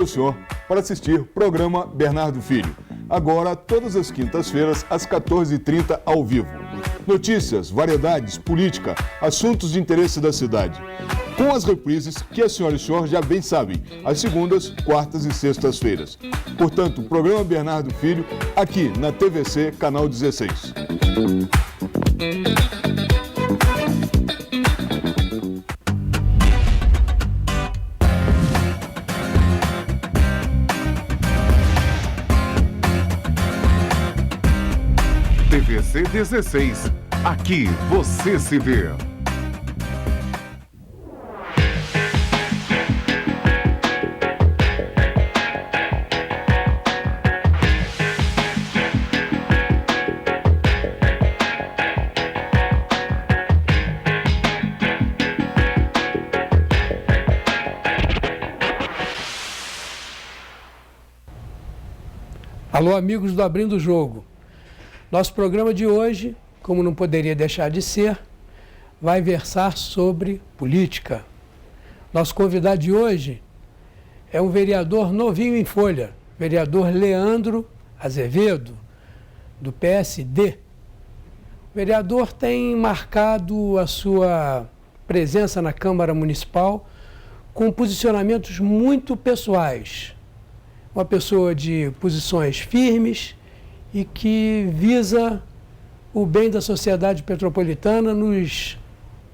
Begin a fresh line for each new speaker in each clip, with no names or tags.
o senhor para assistir o programa Bernardo Filho. Agora, todas as quintas-feiras, às 14h30, ao vivo. Notícias, variedades, política, assuntos de interesse da cidade. Com as reprises que a senhora e o senhor já bem sabem, às segundas, quartas e sextas-feiras. Portanto, o programa Bernardo Filho, aqui na TVC, canal 16.
TVC 16. Aqui você se vê.
Alô, amigos do Abrindo o Jogo. Nosso programa de hoje, como não poderia deixar de ser, vai versar sobre política. Nosso convidado de hoje é um vereador novinho em folha, vereador Leandro Azevedo, do PSD. O vereador tem marcado a sua presença na Câmara Municipal com posicionamentos muito pessoais. Uma pessoa de posições firmes e que visa o bem da sociedade petropolitana nos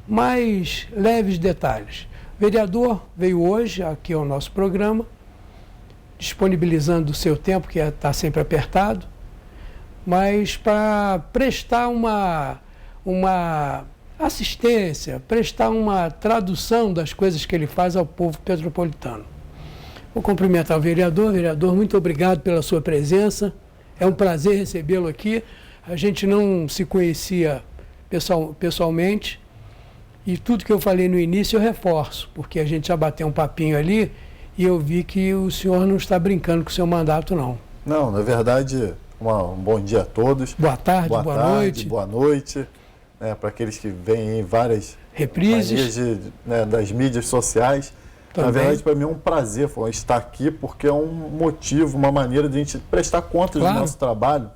mais leves detalhes. O vereador veio hoje aqui ao nosso programa, disponibilizando o seu tempo, que está sempre apertado, mas para prestar uma assistência, prestar uma tradução das coisas que ele faz ao povo petropolitano. Vou cumprimentar o vereador. Vereador, muito obrigado pela sua presença. É um prazer recebê-lo aqui. A gente não se conhecia pessoalmente e tudo que eu falei no início eu reforço, porque a gente já bateu um papinho ali e eu vi que o senhor não está brincando com o seu mandato, não.
Não, na verdade, um bom dia a todos.
Boa tarde, boa noite.
Boa noite. Para aqueles que vêm em várias
reprises
das mídias sociais.
Também.
Na verdade, para mim é um prazer estar aqui, porque é um motivo, uma maneira de a gente prestar contas do nosso trabalho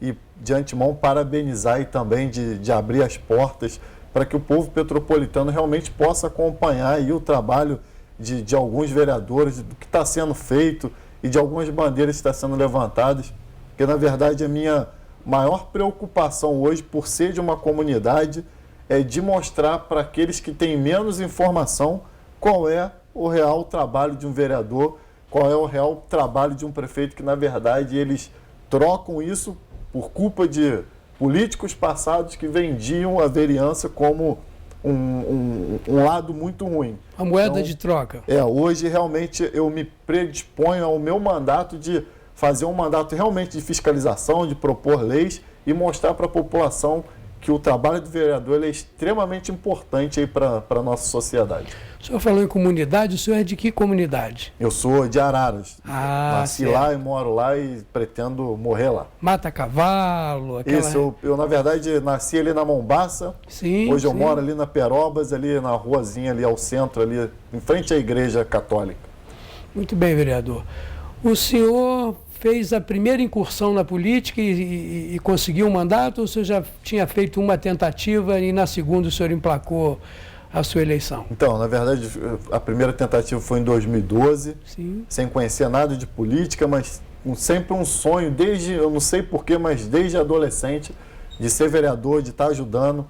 e, de antemão, parabenizar e também de abrir as portas para que o povo petropolitano realmente possa acompanhar aí o trabalho de alguns vereadores, do que está sendo feito e de algumas bandeiras que estão sendo levantadas, porque, na verdade, a minha maior preocupação hoje, por ser de uma comunidade, é de mostrar para aqueles que têm menos informação qual é o real trabalho de um vereador, qual é o real trabalho de um prefeito, que na verdade eles trocam isso por culpa de políticos passados que vendiam a vereança como um lado muito ruim.
A moeda de troca.
Hoje realmente eu me predisponho ao meu mandato de fazer um mandato realmente de fiscalização, de propor leis e mostrar para a população que o trabalho do vereador é extremamente importante para a nossa sociedade.
O senhor falou em comunidade, o senhor é de que comunidade?
Eu sou de Araras. Nasci
certo.
lá e moro lá e pretendo morrer lá.
Mata cavalo?
Isso, eu na verdade nasci ali na Mombaça.
Sim,
Hoje eu moro ali na Perobas, ali na ruazinha ali ao centro, ali em frente à Igreja Católica.
Muito bem, vereador. O senhor fez a primeira incursão na política e conseguiu um mandato, ou o senhor já tinha feito uma tentativa e na segunda o senhor emplacou a sua eleição?
Então, na verdade, a primeira tentativa foi em 2012,
Sim.
Sem conhecer nada de política, mas sempre um sonho, eu não sei porquê, mas desde adolescente, de ser vereador, de estar ajudando,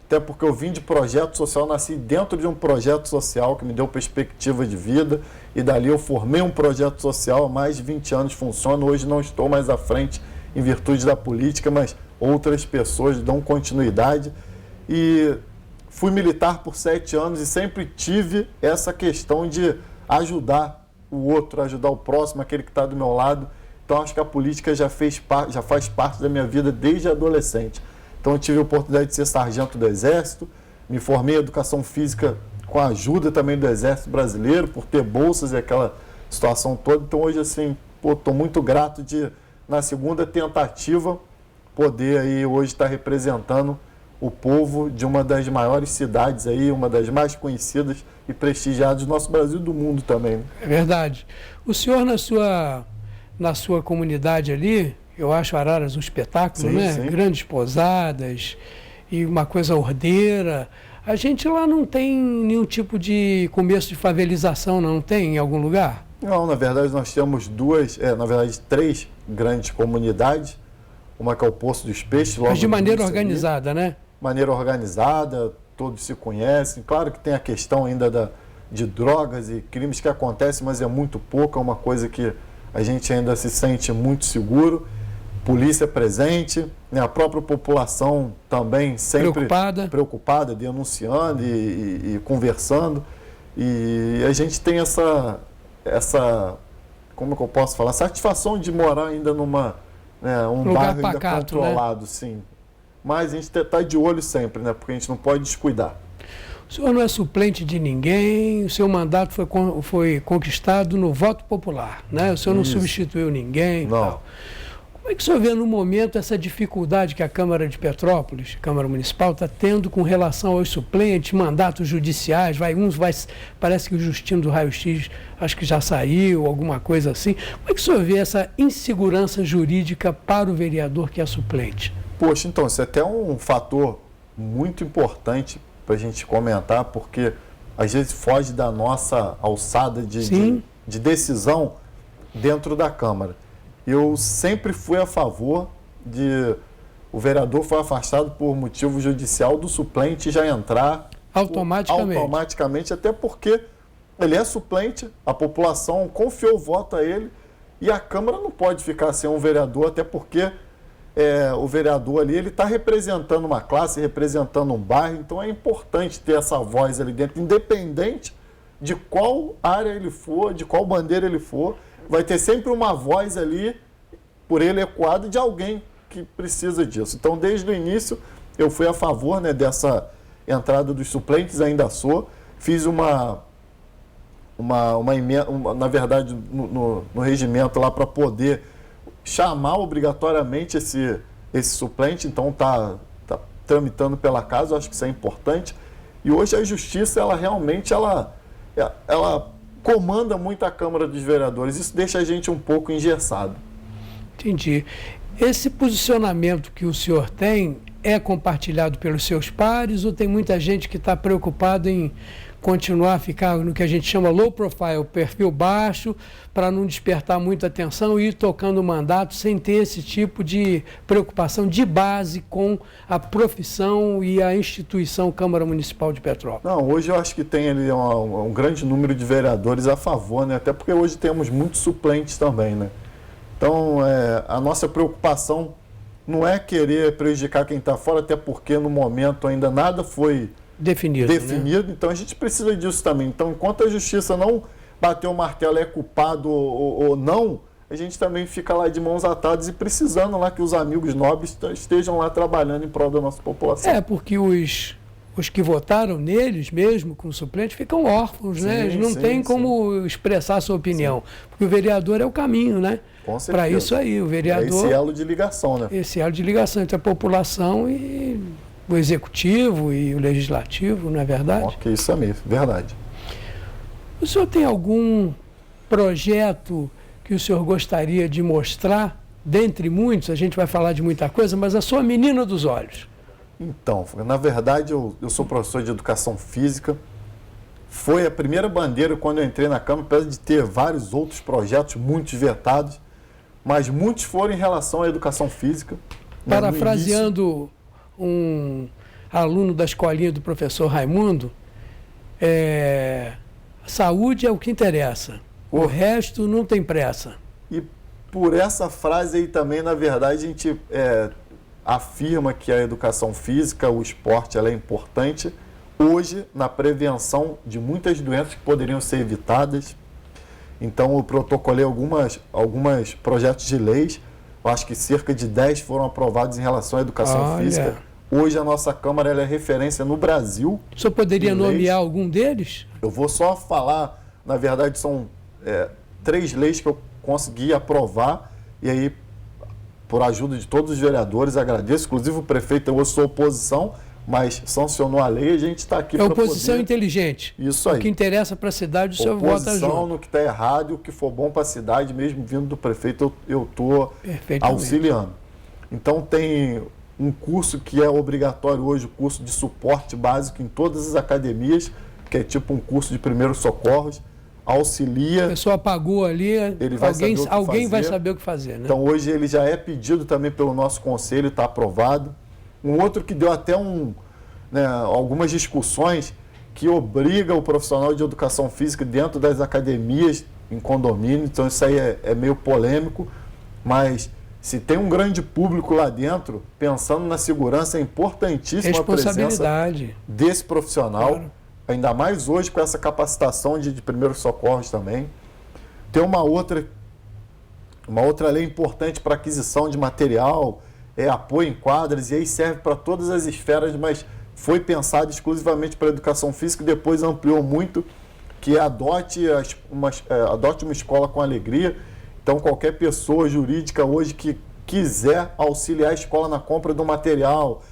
até porque eu vim de projeto social, nasci dentro de um projeto social que me deu perspectiva de vida, e dali eu formei um projeto social, há mais de 20 anos funciona. Hoje não estou mais à frente em virtude da política, mas outras pessoas dão continuidade. E fui militar por 7 anos e sempre tive essa questão de ajudar o outro, ajudar o próximo, aquele que está do meu lado. Então acho que a política já faz parte da minha vida desde adolescente. Então eu tive a oportunidade de ser sargento do Exército, me formei em Educação Física com a ajuda também do Exército Brasileiro, por ter bolsas e aquela situação toda. Então hoje, assim, estou muito grato de, na segunda tentativa, poder aí hoje estar representando o povo de uma das maiores cidades aí, uma das mais conhecidas e prestigiadas do nosso Brasil e do mundo também. Né?
É verdade. O senhor, na sua comunidade ali, eu acho Araras um espetáculo,
Sim,
né?
sim.
Grandes pousadas e uma coisa ordeira. A gente lá não tem nenhum tipo de começo de favelização, não tem em algum lugar?
Não, na verdade nós temos três grandes comunidades. Uma que é o Poço dos Peixes.
Mas de maneira
início ali.
organizada, né?
Maneira organizada, todos se conhecem. Claro que tem a questão ainda de drogas e crimes que acontecem, mas é muito pouco, é uma coisa que a gente ainda se sente muito seguro. Polícia presente, né? A própria população também sempre preocupada, denunciando e conversando. E a gente tem essa, como é que eu posso falar, satisfação de morar ainda um bairro
pacato,
ainda controlado,
né?
Sim. Mas a gente está de olho sempre, né? Porque a gente não pode descuidar.
O senhor não é suplente de ninguém, o seu mandato foi conquistado no voto popular, né? O senhor não substituiu ninguém.
Não.
Tal. Como é que o senhor vê no momento essa dificuldade que a Câmara de Petrópolis, Câmara Municipal, está tendo com relação aos suplentes, mandatos judiciais? Parece que o Justino do Raio-X acho que já saiu, alguma coisa assim. Como é que o senhor vê essa insegurança jurídica para o vereador que é suplente?
Poxa, então, isso é até um fator muito importante para a gente comentar, porque às vezes foge da nossa alçada de decisão dentro da Câmara. Eu sempre fui a favor o vereador foi afastado por motivo judicial do suplente já entrar automaticamente, até porque ele é suplente, a população confiou o voto a ele e a Câmara não pode ficar sem um vereador, até porque o vereador ali, ele está representando uma classe, representando um bairro, então é importante ter essa voz ali dentro, independente de qual área ele for, de qual bandeira ele for, vai ter sempre uma voz ali, por ele ecoada, de alguém que precisa disso. Então, desde o início, eu fui a favor, né, dessa entrada dos suplentes, ainda sou. Fiz uma emenda, na verdade, no regimento lá, para poder chamar obrigatoriamente esse suplente. Então, está tramitando pela casa, eu acho que isso é importante. E hoje a Justiça, ela realmente, ela comanda muito a Câmara dos Vereadores. Isso deixa a gente um pouco engessado.
Entendi. Esse posicionamento que o senhor tem é compartilhado pelos seus pares ou tem muita gente que está preocupada em continuar a ficar no que a gente chama low profile, perfil baixo, para não despertar muita atenção e ir tocando o mandato sem ter esse tipo de preocupação de base com a profissão e a instituição Câmara Municipal de Petrópolis?
Não, hoje eu acho que tem ali um grande número de vereadores a favor, né? Até porque hoje temos muitos suplentes também, né? Então, a nossa preocupação não é querer prejudicar quem está fora, até porque no momento ainda nada foi definido, né? Então a gente precisa disso também. Então, enquanto a Justiça não bater o martelo, é culpado ou não, a gente também fica lá de mãos atadas e precisando lá que os amigos nobres estejam lá trabalhando em prol da nossa população.
Porque os que votaram neles mesmo, como suplente, ficam órfãos, né? Eles não têm como expressar a sua opinião. Porque o vereador é o caminho, né? Para isso aí, o vereador...
É esse elo de ligação, né?
Esse elo de ligação entre a população e o executivo e o legislativo, não é verdade?
Ok, isso é mesmo, verdade.
O senhor tem algum projeto que o senhor gostaria de mostrar, dentre muitos, a gente vai falar de muita coisa, mas a sua menina dos olhos?
Então, na verdade, eu sou professor de educação física. Foi a primeira bandeira quando eu entrei na Câmara, apesar de ter vários outros projetos, muitos vetados, mas muitos foram em relação à educação física.
Parafraseando um aluno da escolinha do professor Raimundo, saúde é o que interessa, o resto não tem pressa.
E por essa frase aí também, na verdade, a gente afirma que a educação física, o esporte, ela é importante hoje na prevenção de muitas doenças que poderiam ser evitadas. Então, eu protocolei alguns projetos de leis, eu acho que cerca de 10 foram aprovados em relação à educação física. Hoje a nossa Câmara ela é referência no Brasil.
O senhor poderia nomear algum deles?
Eu vou só falar, na verdade são 3 leis que eu consegui aprovar, e aí por ajuda de todos os vereadores, agradeço. Inclusive o prefeito, eu sou oposição, mas sancionou a lei e a gente está aqui para poder...
oposição inteligente.
Isso aí.
O que interessa para a cidade, o senhor vota junto.
Oposição no que está errado e o que for bom para a cidade, mesmo vindo do prefeito, eu estou auxiliando. Então tem um curso que é obrigatório hoje, o curso de suporte básico em todas as academias, que é tipo um curso de primeiros socorros, auxilia...
A pessoa pagou ali, alguém vai saber o que fazer. Né?
Então hoje ele já é pedido também pelo nosso conselho, está aprovado. Um outro que deu até algumas discussões, que obriga o profissional de educação física dentro das academias, em condomínio, então isso aí é meio polêmico, mas se tem um grande público lá dentro, pensando na segurança, é importantíssima a presença desse profissional, claro. Ainda mais hoje com essa capacitação de primeiros socorros também. Tem uma outra lei importante para aquisição de material, apoio em quadras, e aí serve para todas as esferas, mas foi pensado exclusivamente para a educação física e depois ampliou muito, que adote uma escola com alegria. Então, qualquer pessoa jurídica hoje que quiser auxiliar a escola na compra do material,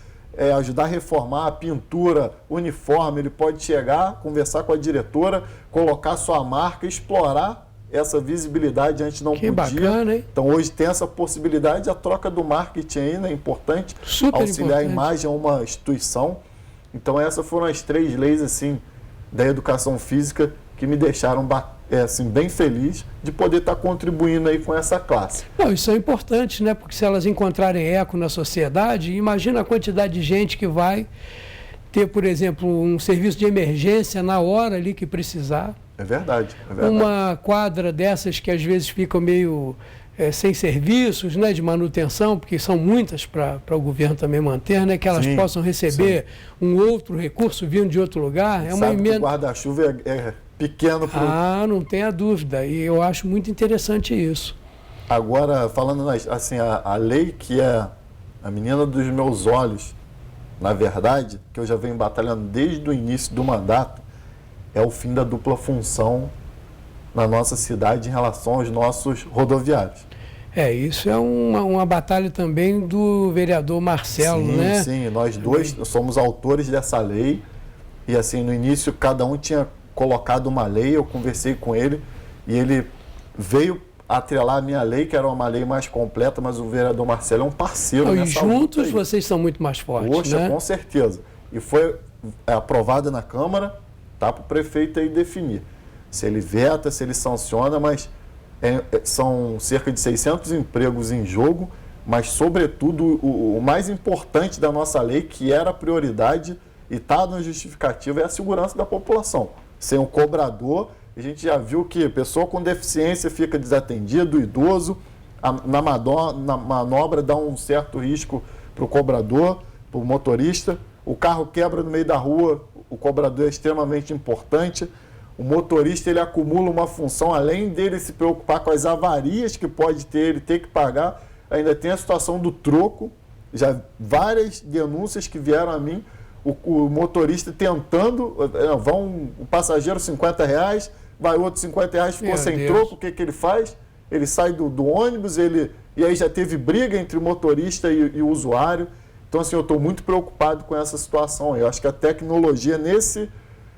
ajudar a reformar a pintura, uniforme, ele pode chegar, conversar com a diretora, colocar sua marca, explorar essa visibilidade antes não podia.
Bacana, hein?
Então hoje tem essa possibilidade, a troca do marketing ainda é importante,
super
auxiliar
importante.
A imagem a uma instituição. Então essas foram as 3 leis assim da educação física que me deixaram bem feliz de poder estar contribuindo aí com essa classe.
Não, isso é importante, né? Porque se elas encontrarem eco na sociedade, imagina a quantidade de gente que vai ter, por exemplo, um serviço de emergência na hora ali que precisar.
É verdade.
Uma quadra dessas que às vezes ficam meio sem serviços, né, de manutenção, porque são muitas para o governo também manter, né, que elas possam receber um outro recurso vindo de outro lugar. É uma emenda.
O guarda-chuva é pequeno.
Não tenha dúvida. E eu acho muito interessante isso.
Agora, falando assim, a lei que é a menina dos meus olhos, na verdade, que eu já venho batalhando desde o início do mandato, é o fim da dupla função na nossa cidade em relação aos nossos rodoviários.
Isso é uma batalha também do vereador Marcelo, né?
Sim, nós dois somos autores dessa lei e assim, no início cada um tinha colocado uma lei, eu conversei com ele e ele veio atrelar a minha lei, que era uma lei mais completa, mas o vereador Marcelo é um parceiro nessa luta. E
juntos vocês são muito mais fortes,
Poxa,
né?
Com certeza. E foi aprovada na Câmara, tá para o prefeito aí definir. Se ele veta, se ele sanciona, mas são cerca de 600 empregos em jogo, mas, sobretudo, o mais importante da nossa lei, que era a prioridade e está na justificativa, é a segurança da população. Sem o cobrador, a gente já viu que a pessoa com deficiência fica desatendida, o idoso, na manobra dá um certo risco para o cobrador, para o motorista, o carro quebra no meio da rua, o cobrador é extremamente importante, o motorista ele acumula uma função, além dele se preocupar com as avarias que pode ter, ele ter que pagar, ainda tem a situação do troco, já várias denúncias que vieram a mim, o motorista tentando, o passageiro R$50, vai outro R$50, ficou sem troco, o que ele faz? Ele sai do ônibus, e aí já teve briga entre o motorista e o usuário. Então, assim, eu estou muito preocupado com essa situação. Eu acho que a tecnologia, nesse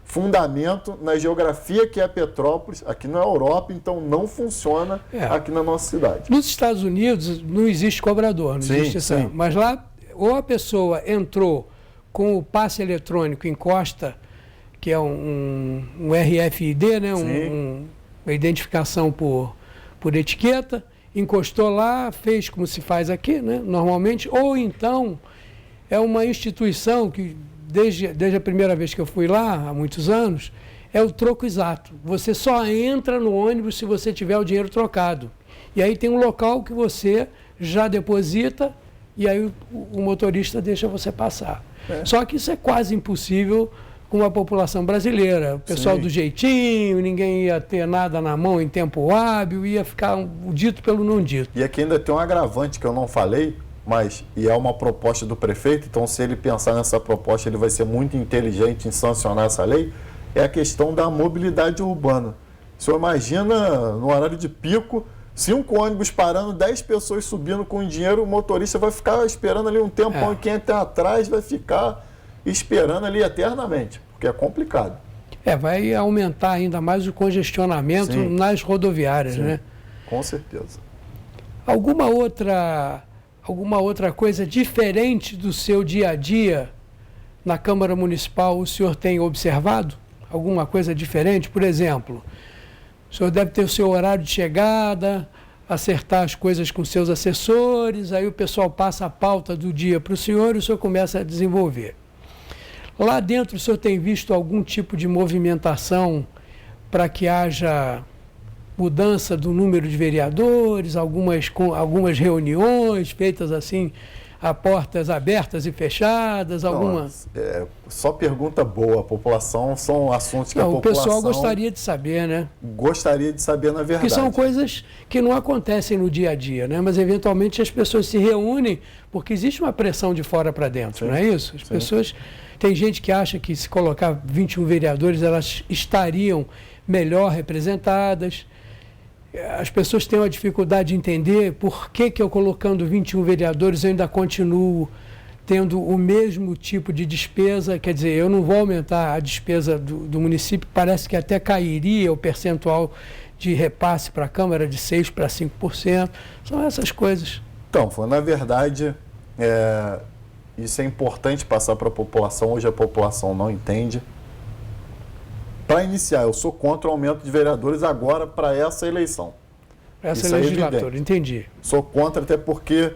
fundamento, na geografia que é Petrópolis, aqui na Europa, então não funciona aqui na nossa cidade.
Nos Estados Unidos não existe cobrador, não existe essa. Mas lá, ou a pessoa entrou com o passe eletrônico, encosta, que é um RFID, né? Uma identificação por etiqueta, encostou lá, fez como se faz aqui, né? Normalmente, ou então é uma instituição que, desde a primeira vez que eu fui lá, há muitos anos, é o troco exato. Você só entra no ônibus se você tiver o dinheiro trocado. E aí tem um local que você já deposita e aí o motorista deixa você passar. Só que isso é quase impossível com a população brasileira. O pessoal do jeitinho, ninguém ia ter nada na mão em tempo hábil, ia ficar o dito pelo não dito.
E aqui ainda tem um agravante que eu não falei, e é uma proposta do prefeito, então se ele pensar nessa proposta, ele vai ser muito inteligente em sancionar essa lei, é a questão da mobilidade urbana. O senhor imagina, no horário de pico, 5 ônibus parando, 10 pessoas subindo com dinheiro, o motorista vai ficar esperando ali um tempão e quem está atrás vai ficar esperando ali eternamente, porque é complicado.
Vai aumentar ainda mais o congestionamento nas rodoviárias, né?
Com certeza.
Alguma outra coisa diferente do seu dia a dia na Câmara Municipal o senhor tem observado? Alguma coisa diferente? Por exemplo, o senhor deve ter o seu horário de chegada, acertar as coisas com seus assessores, aí o pessoal passa a pauta do dia para o senhor e o senhor começa a desenvolver. Lá dentro, o senhor tem visto algum tipo de movimentação para que haja mudança do número de vereadores, algumas reuniões feitas assim, a portas abertas e fechadas, algumas?
Só pergunta boa. A população são assuntos que a população...
O pessoal gostaria de saber, né?
Gostaria de saber, na verdade.
Porque são coisas que não acontecem no dia a dia, né? Mas eventualmente as pessoas se reúnem porque existe uma pressão de fora para dentro, não é isso? As pessoas... Tem gente que acha que se colocar 21 vereadores, elas estariam melhor representadas. As pessoas têm uma dificuldade de entender por que eu colocando 21 vereadores eu ainda continuo tendo o mesmo tipo de despesa. Quer dizer, eu não vou aumentar a despesa do município, parece que até cairia o percentual de repasse para a Câmara de 6% para 5%. São essas coisas.
Então, na verdade, isso é importante passar para a população. Hoje a população não entende. Para iniciar, eu sou contra o aumento de vereadores agora para essa eleição.
Essa legislatura, entendi.
Sou contra até porque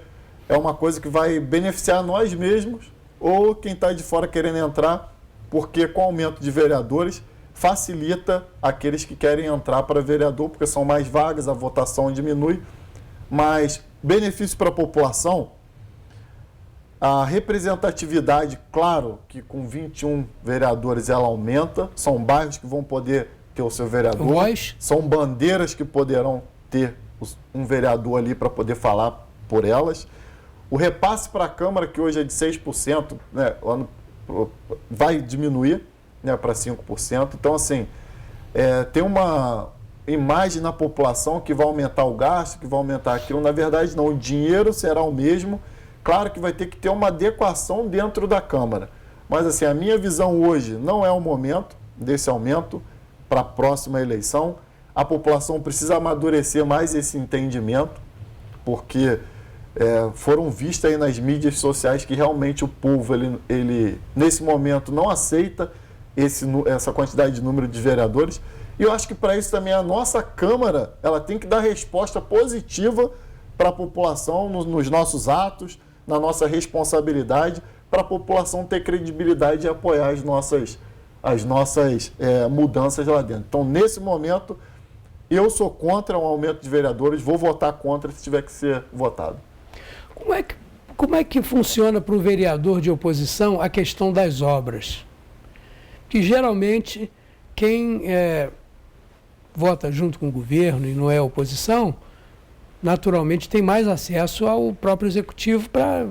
é uma coisa que vai beneficiar nós mesmos ou quem está de fora querendo entrar, porque com o aumento de vereadores facilita aqueles que querem entrar para vereador, porque são mais vagas, a votação diminui, mas benefício para a população... A representatividade, claro que com 21 vereadores ela aumenta, são bairros que vão poder ter o seu vereador, são bandeiras que poderão ter um vereador ali para poder falar por elas. O repasse para a Câmara, que hoje é de 6%, né, vai diminuir, né, para 5%. Então, assim, tem uma imagem na população que vai aumentar o gasto, que vai aumentar aquilo. Na verdade, não, o dinheiro será o mesmo. Claro que vai ter que ter uma adequação dentro da Câmara. Mas, assim, a minha visão hoje não é o momento desse aumento para a próxima eleição. A população precisa amadurecer mais esse entendimento, porque foram vistas aí nas mídias sociais que realmente o povo, ele nesse momento, não aceita essa quantidade de número de vereadores. E eu acho que, para isso também, a nossa Câmara ela tem que dar resposta positiva para a população nos nossos atos, na nossa responsabilidade, para a população ter credibilidade e apoiar as nossas mudanças lá dentro. Então, nesse momento, eu sou contra um aumento de vereadores, vou votar contra se tiver que ser votado.
Como é que funciona para o vereador de oposição a questão das obras? Que geralmente quem vota junto com o governo e não é oposição, naturalmente tem mais acesso ao próprio executivo para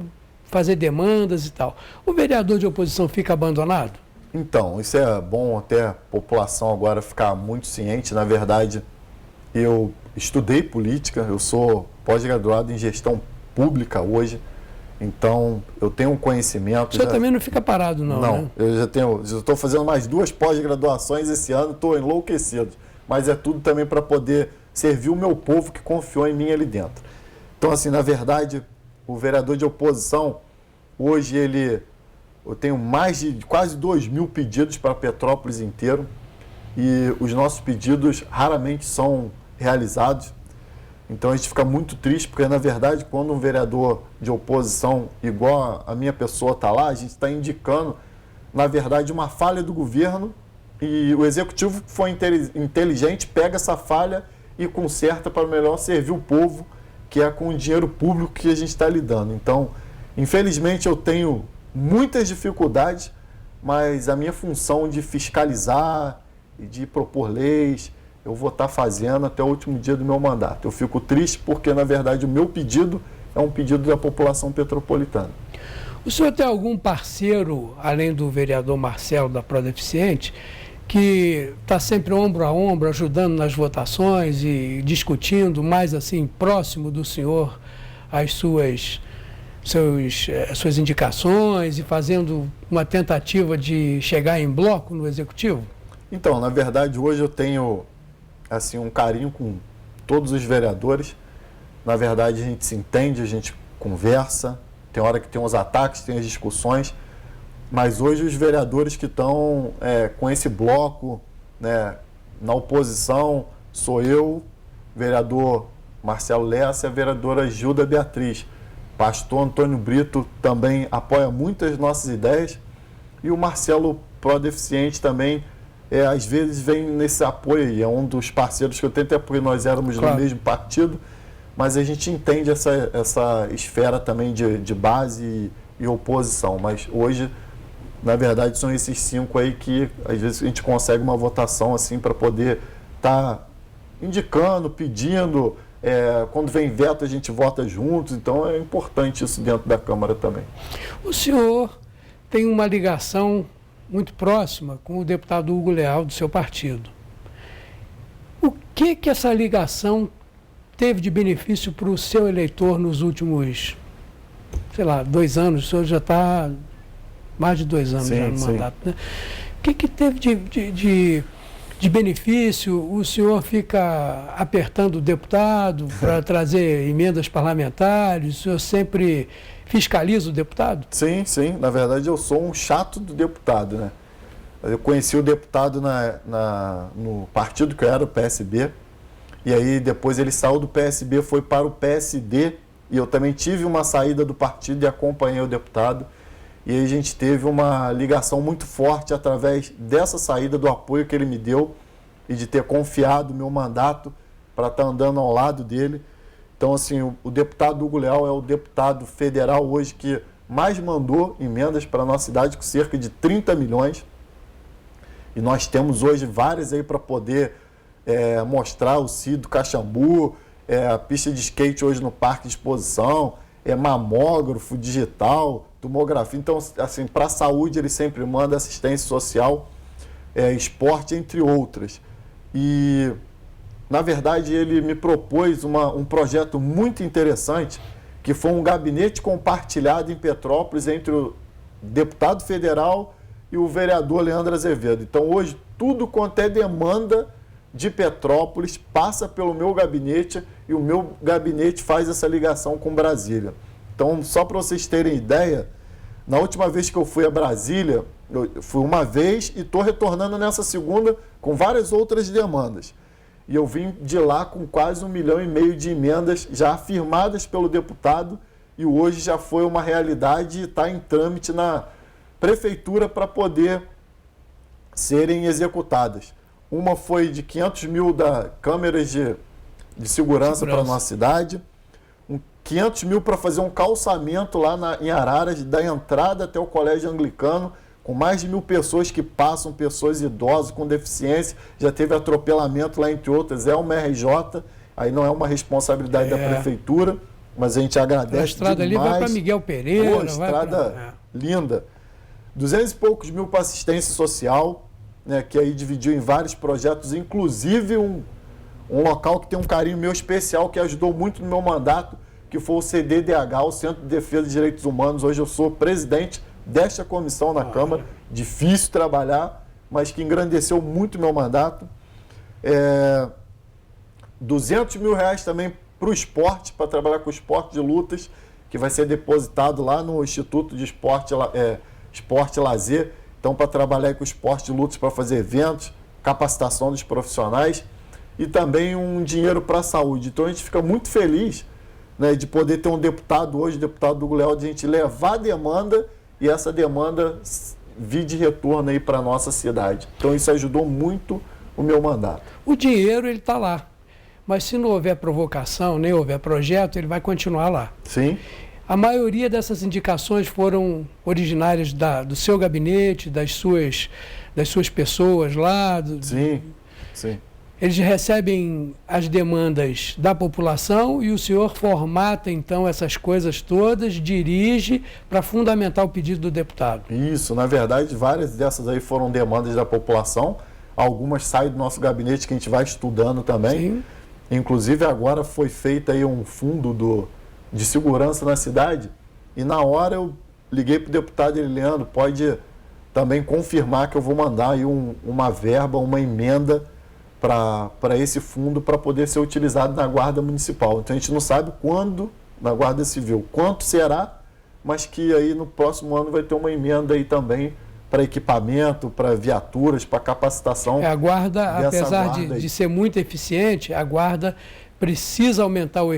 fazer demandas e tal. O vereador de oposição fica abandonado?
Então, isso é bom até a população agora ficar muito ciente. Na verdade, eu estudei política, eu sou pós-graduado em gestão pública hoje, então eu tenho um conhecimento...
O senhor também não fica parado, não,
né?
Não,
eu estou fazendo mais 2 pós-graduações esse ano, estou enlouquecido, mas é tudo também para poder servir o meu povo que confiou em mim ali dentro. Então, assim, na verdade, o vereador de oposição, hoje eu tenho mais de quase 2.000 pedidos para Petrópolis inteiro e os nossos pedidos raramente são realizados. Então a gente fica muito triste, porque na verdade quando um vereador de oposição igual a minha pessoa está lá, a gente está indicando, na verdade, uma falha do governo e o executivo que foi inteligente pega essa falha e conserta para melhor servir o povo, que é com o dinheiro público que a gente está lidando. Então, infelizmente eu tenho muitas dificuldades, mas a minha função de fiscalizar e de propor leis, eu vou estar fazendo até o último dia do meu mandato. Eu fico triste porque, na verdade, o meu pedido é um pedido da população petropolitana.
O senhor tem algum parceiro, além do vereador Marcelo da Prodeficiente, que está sempre ombro a ombro, ajudando nas votações e discutindo mais assim, próximo do senhor, as suas indicações e fazendo uma tentativa de chegar em bloco no Executivo?
Então, na verdade, hoje eu tenho assim, um carinho com todos os vereadores. Na verdade, a gente se entende, a gente conversa, tem hora que tem os ataques, tem as discussões, mas hoje os vereadores que estão com esse bloco, né, na oposição, sou eu, vereador Marcelo Lessa e a vereadora Gilda Beatriz. Pastor Antônio Brito também apoia muitas nossas ideias e o Marcelo Prodeficiente também, às vezes vem nesse apoio aí, é um dos parceiros que eu tenho, até porque nós éramos do mesmo partido, mas a gente entende essa esfera também de base e oposição. Mas hoje, na verdade, são esses 5 aí que às vezes a gente consegue uma votação assim para poder estar indicando, pedindo. Quando vem veto, a gente vota juntos, então é importante isso dentro da Câmara também.
O senhor tem uma ligação muito próxima com o deputado Hugo Leal, do seu partido. O que essa ligação teve de benefício para o seu eleitor nos últimos, 2 anos? O senhor já está mais de 2 anos já no mandato, né? O que teve de benefício? O senhor fica apertando o deputado para trazer emendas parlamentares? O senhor sempre fiscaliza o deputado?
Sim. Na verdade, eu sou um chato do deputado, né? Eu conheci o deputado no partido que eu era, o PSB, e aí depois ele saiu do PSB, foi para o PSD, e eu também tive uma saída do partido e acompanhei o deputado. E aí a gente teve uma ligação muito forte através dessa saída, do apoio que ele me deu e de ter confiado o meu mandato para estar andando ao lado dele. Então, assim, o deputado Hugo Leal é o deputado federal hoje que mais mandou emendas para a nossa cidade, com cerca de 30 milhões. E nós temos hoje várias aí para poder mostrar: o CID do Caxambu, a pista de skate hoje no Parque de Exposição, mamógrafo digital, tomografia. Então, assim, para a saúde ele sempre manda assistência social, esporte, entre outras. E, na verdade, ele me propôs um projeto muito interessante, que foi um gabinete compartilhado em Petrópolis entre o deputado federal e o vereador Leandro Azevedo. Então, hoje, tudo quanto é demanda de Petrópolis passa pelo meu gabinete e o meu gabinete faz essa ligação com Brasília. Então, só para vocês terem ideia, na última vez que eu fui a Brasília, eu fui uma vez e estou retornando nessa segunda com várias outras demandas. E eu vim de lá com quase 1,5 milhão de emendas já afirmadas pelo deputado e hoje já foi uma realidade e está em trâmite na prefeitura para poder serem executadas. Uma foi de 500 mil da câmeras de segurança para a nossa cidade, 500 mil para fazer um calçamento lá em Araras, da entrada até o Colégio Anglicano, com mais de 1.000 pessoas que passam, pessoas idosas com deficiência, já teve atropelamento lá, entre outras, é uma RJ, aí não é uma responsabilidade da prefeitura, mas a gente agradece demais. A
estrada ali vai para Miguel Pereira.
Estrada linda. 200 e poucos mil para assistência social, né, que aí dividiu em vários projetos, inclusive um local que tem um carinho meu especial, que ajudou muito no meu mandato, que foi o CDDH, o Centro de Defesa de Direitos Humanos. Hoje eu sou presidente desta comissão na Câmara, difícil trabalhar, mas que engrandeceu muito o meu mandato. 200 mil reais também para o esporte, para trabalhar com o esporte de lutas, que vai ser depositado lá no Instituto de Esporte e Lazer. Então, para trabalhar com o esporte de lutas, para fazer eventos, capacitação dos profissionais e também um dinheiro para a saúde. Então, a gente fica muito feliz, né, de poder ter um deputado hoje, o deputado Hugo Leal, de a gente levar a demanda e essa demanda vir de retorno aí para a nossa cidade. Então, isso ajudou muito o meu mandato.
O dinheiro, ele está lá. Mas se não houver provocação, nem houver projeto, ele vai continuar lá.
Sim.
A maioria dessas indicações foram originárias do seu gabinete, das suas pessoas lá.
Sim.
Eles recebem as demandas da população e o senhor formata, então, essas coisas todas, dirige para fundamentar o pedido do deputado.
Isso, na verdade, várias dessas aí foram demandas da população, algumas saem do nosso gabinete que a gente vai estudando também.
Sim.
Inclusive agora foi feito aí um fundo de segurança na cidade e na hora eu liguei para o deputado Leandro, pode também confirmar que eu vou mandar aí uma verba, uma emenda para esse fundo para poder ser utilizado na Guarda Municipal. Então a gente não sabe quando, na Guarda Civil, quanto será, mas que aí no próximo ano vai ter uma emenda aí também para equipamento, para viaturas, para capacitação.
A Guarda, apesar de ser muito eficiente, a Guarda precisa aumentar o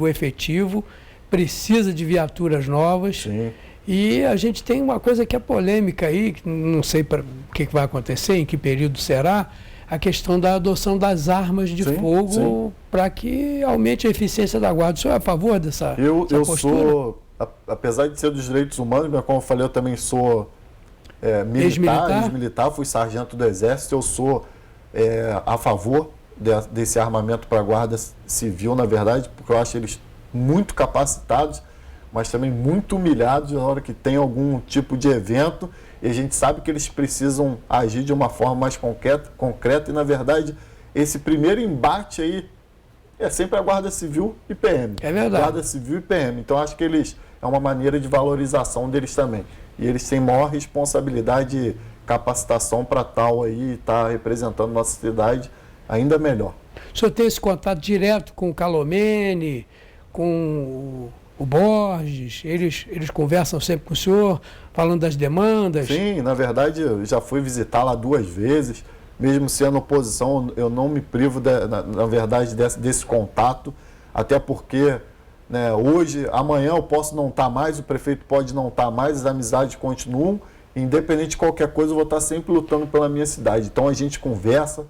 efetivo, precisa de viaturas novas.
Sim.
E a gente tem uma coisa que é polêmica aí, que não sei o que vai acontecer, em que período será, a questão da adoção das armas de fogo para que aumente a eficiência da Guarda. O senhor é a favor dessa postura?
Eu sou, apesar de ser dos direitos humanos, mas como eu falei, eu também sou ex-militar, fui sargento do Exército, eu sou a favor desse armamento para a Guarda Civil, na verdade, porque eu acho eles muito capacitados, mas também muito humilhados na hora que tem algum tipo de evento, e a gente sabe que eles precisam agir de uma forma mais concreta, e na verdade esse primeiro embate aí é sempre a Guarda Civil e PM.
É verdade.
Guarda Civil e PM. Então acho que é uma maneira de valorização deles também. E eles têm maior responsabilidade e capacitação para tal aí, estar representando nossa cidade ainda melhor.
O senhor tem esse contato direto com o Calomene, com o Borges, eles conversam sempre com o senhor, falando das demandas?
Sim, na verdade eu já fui visitar lá 2 vezes, mesmo sendo oposição, eu não me privo, na verdade, desse contato, até porque hoje, amanhã eu posso não estar mais, o prefeito pode não estar mais, as amizades continuam, independente de qualquer coisa, eu vou estar sempre lutando pela minha cidade. Então a gente conversa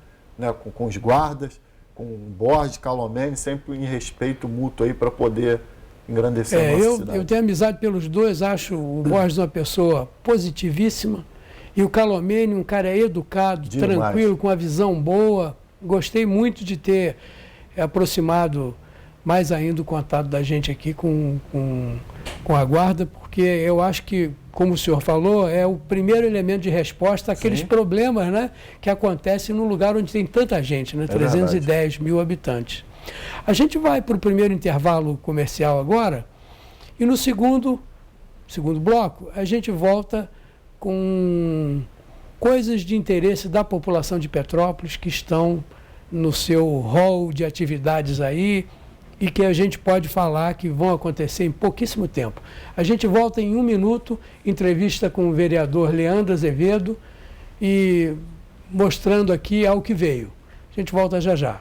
com os guardas, com o Borges, Calomene, sempre em respeito mútuo aí para poder engrandecer a nossa cidade.
Eu tenho amizade pelos dois, acho o Borges uma pessoa positivíssima e o Calomene um cara educado, tranquilo, com uma visão boa. Gostei muito de ter aproximado mais ainda o contato da gente aqui com a Guarda, porque eu acho que, como o senhor falou, é o primeiro elemento de resposta àqueles problemas que acontecem num lugar onde tem tanta gente, 310 mil habitantes. A gente vai para o primeiro intervalo comercial agora e no segundo bloco a gente volta com coisas de interesse da população de Petrópolis que estão no seu rol de atividades aí e que a gente pode falar que vão acontecer em pouquíssimo tempo. A gente volta em 1 minuto, entrevista com o vereador Leandro Azevedo e mostrando aqui ao que veio. A gente volta já já.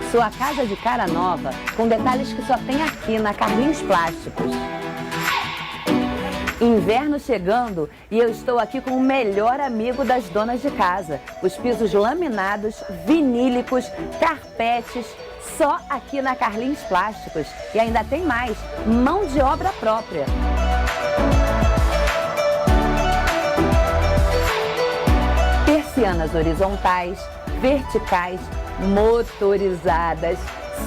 Sua casa de cara nova, com detalhes que só tem aqui na Carlinhos Plásticos. Inverno chegando e eu estou aqui com o melhor amigo das donas de casa. Os pisos laminados, vinílicos, carpetes, só aqui na Carlinhos Plásticos. E ainda tem mais, mão de obra própria. Persianas horizontais, verticais, motorizadas,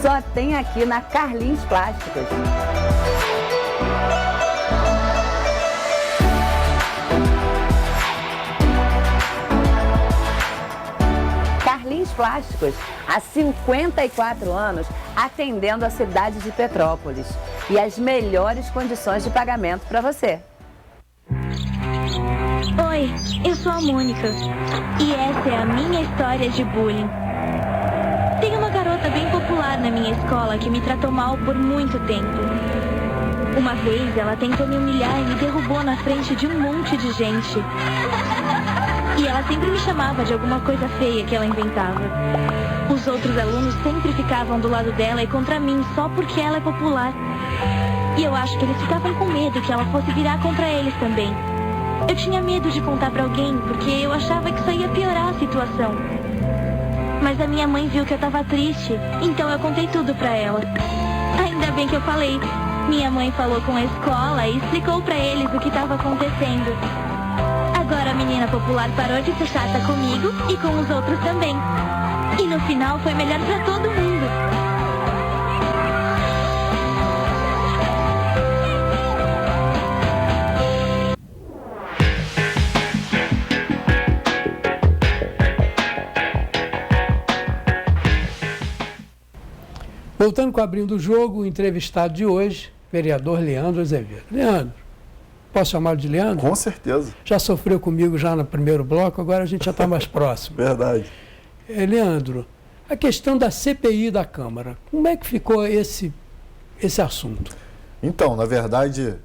só tem aqui na Carlinhos Plásticos. Carlinhos Plásticos, há 54 anos, atendendo a cidade de Petrópolis. E as melhores condições de pagamento para você.
Oi, eu sou a Mônica e essa é a minha história de bullying. Tem uma garota bem popular na minha escola que me tratou mal por muito tempo. Uma vez ela tentou me humilhar e me derrubou na frente de um monte de gente. E ela sempre me chamava de alguma coisa feia que ela inventava. Os outros alunos sempre ficavam do lado dela e contra mim só porque ela é popular. E eu acho que eles ficavam com medo que ela fosse virar contra eles também. Eu tinha medo de contar pra alguém porque eu achava que isso ia piorar a situação. Mas a minha mãe viu que eu tava triste, então eu contei tudo pra ela. Ainda bem que eu falei. Minha mãe falou com a escola e explicou pra eles o que tava acontecendo. Agora a menina popular parou de ser chata comigo e com os outros também. E no final foi melhor para todo mundo.
Voltando com Abrindo o Jogo, o entrevistado de hoje, vereador Leandro Azevedo. Leandro, posso chamá-lo de Leandro?
Com certeza.
Já sofreu comigo já no primeiro bloco, agora a gente já está mais próximo.
Verdade.
Leandro, a questão da CPI da Câmara, como é que ficou esse assunto?
Então, na verdade,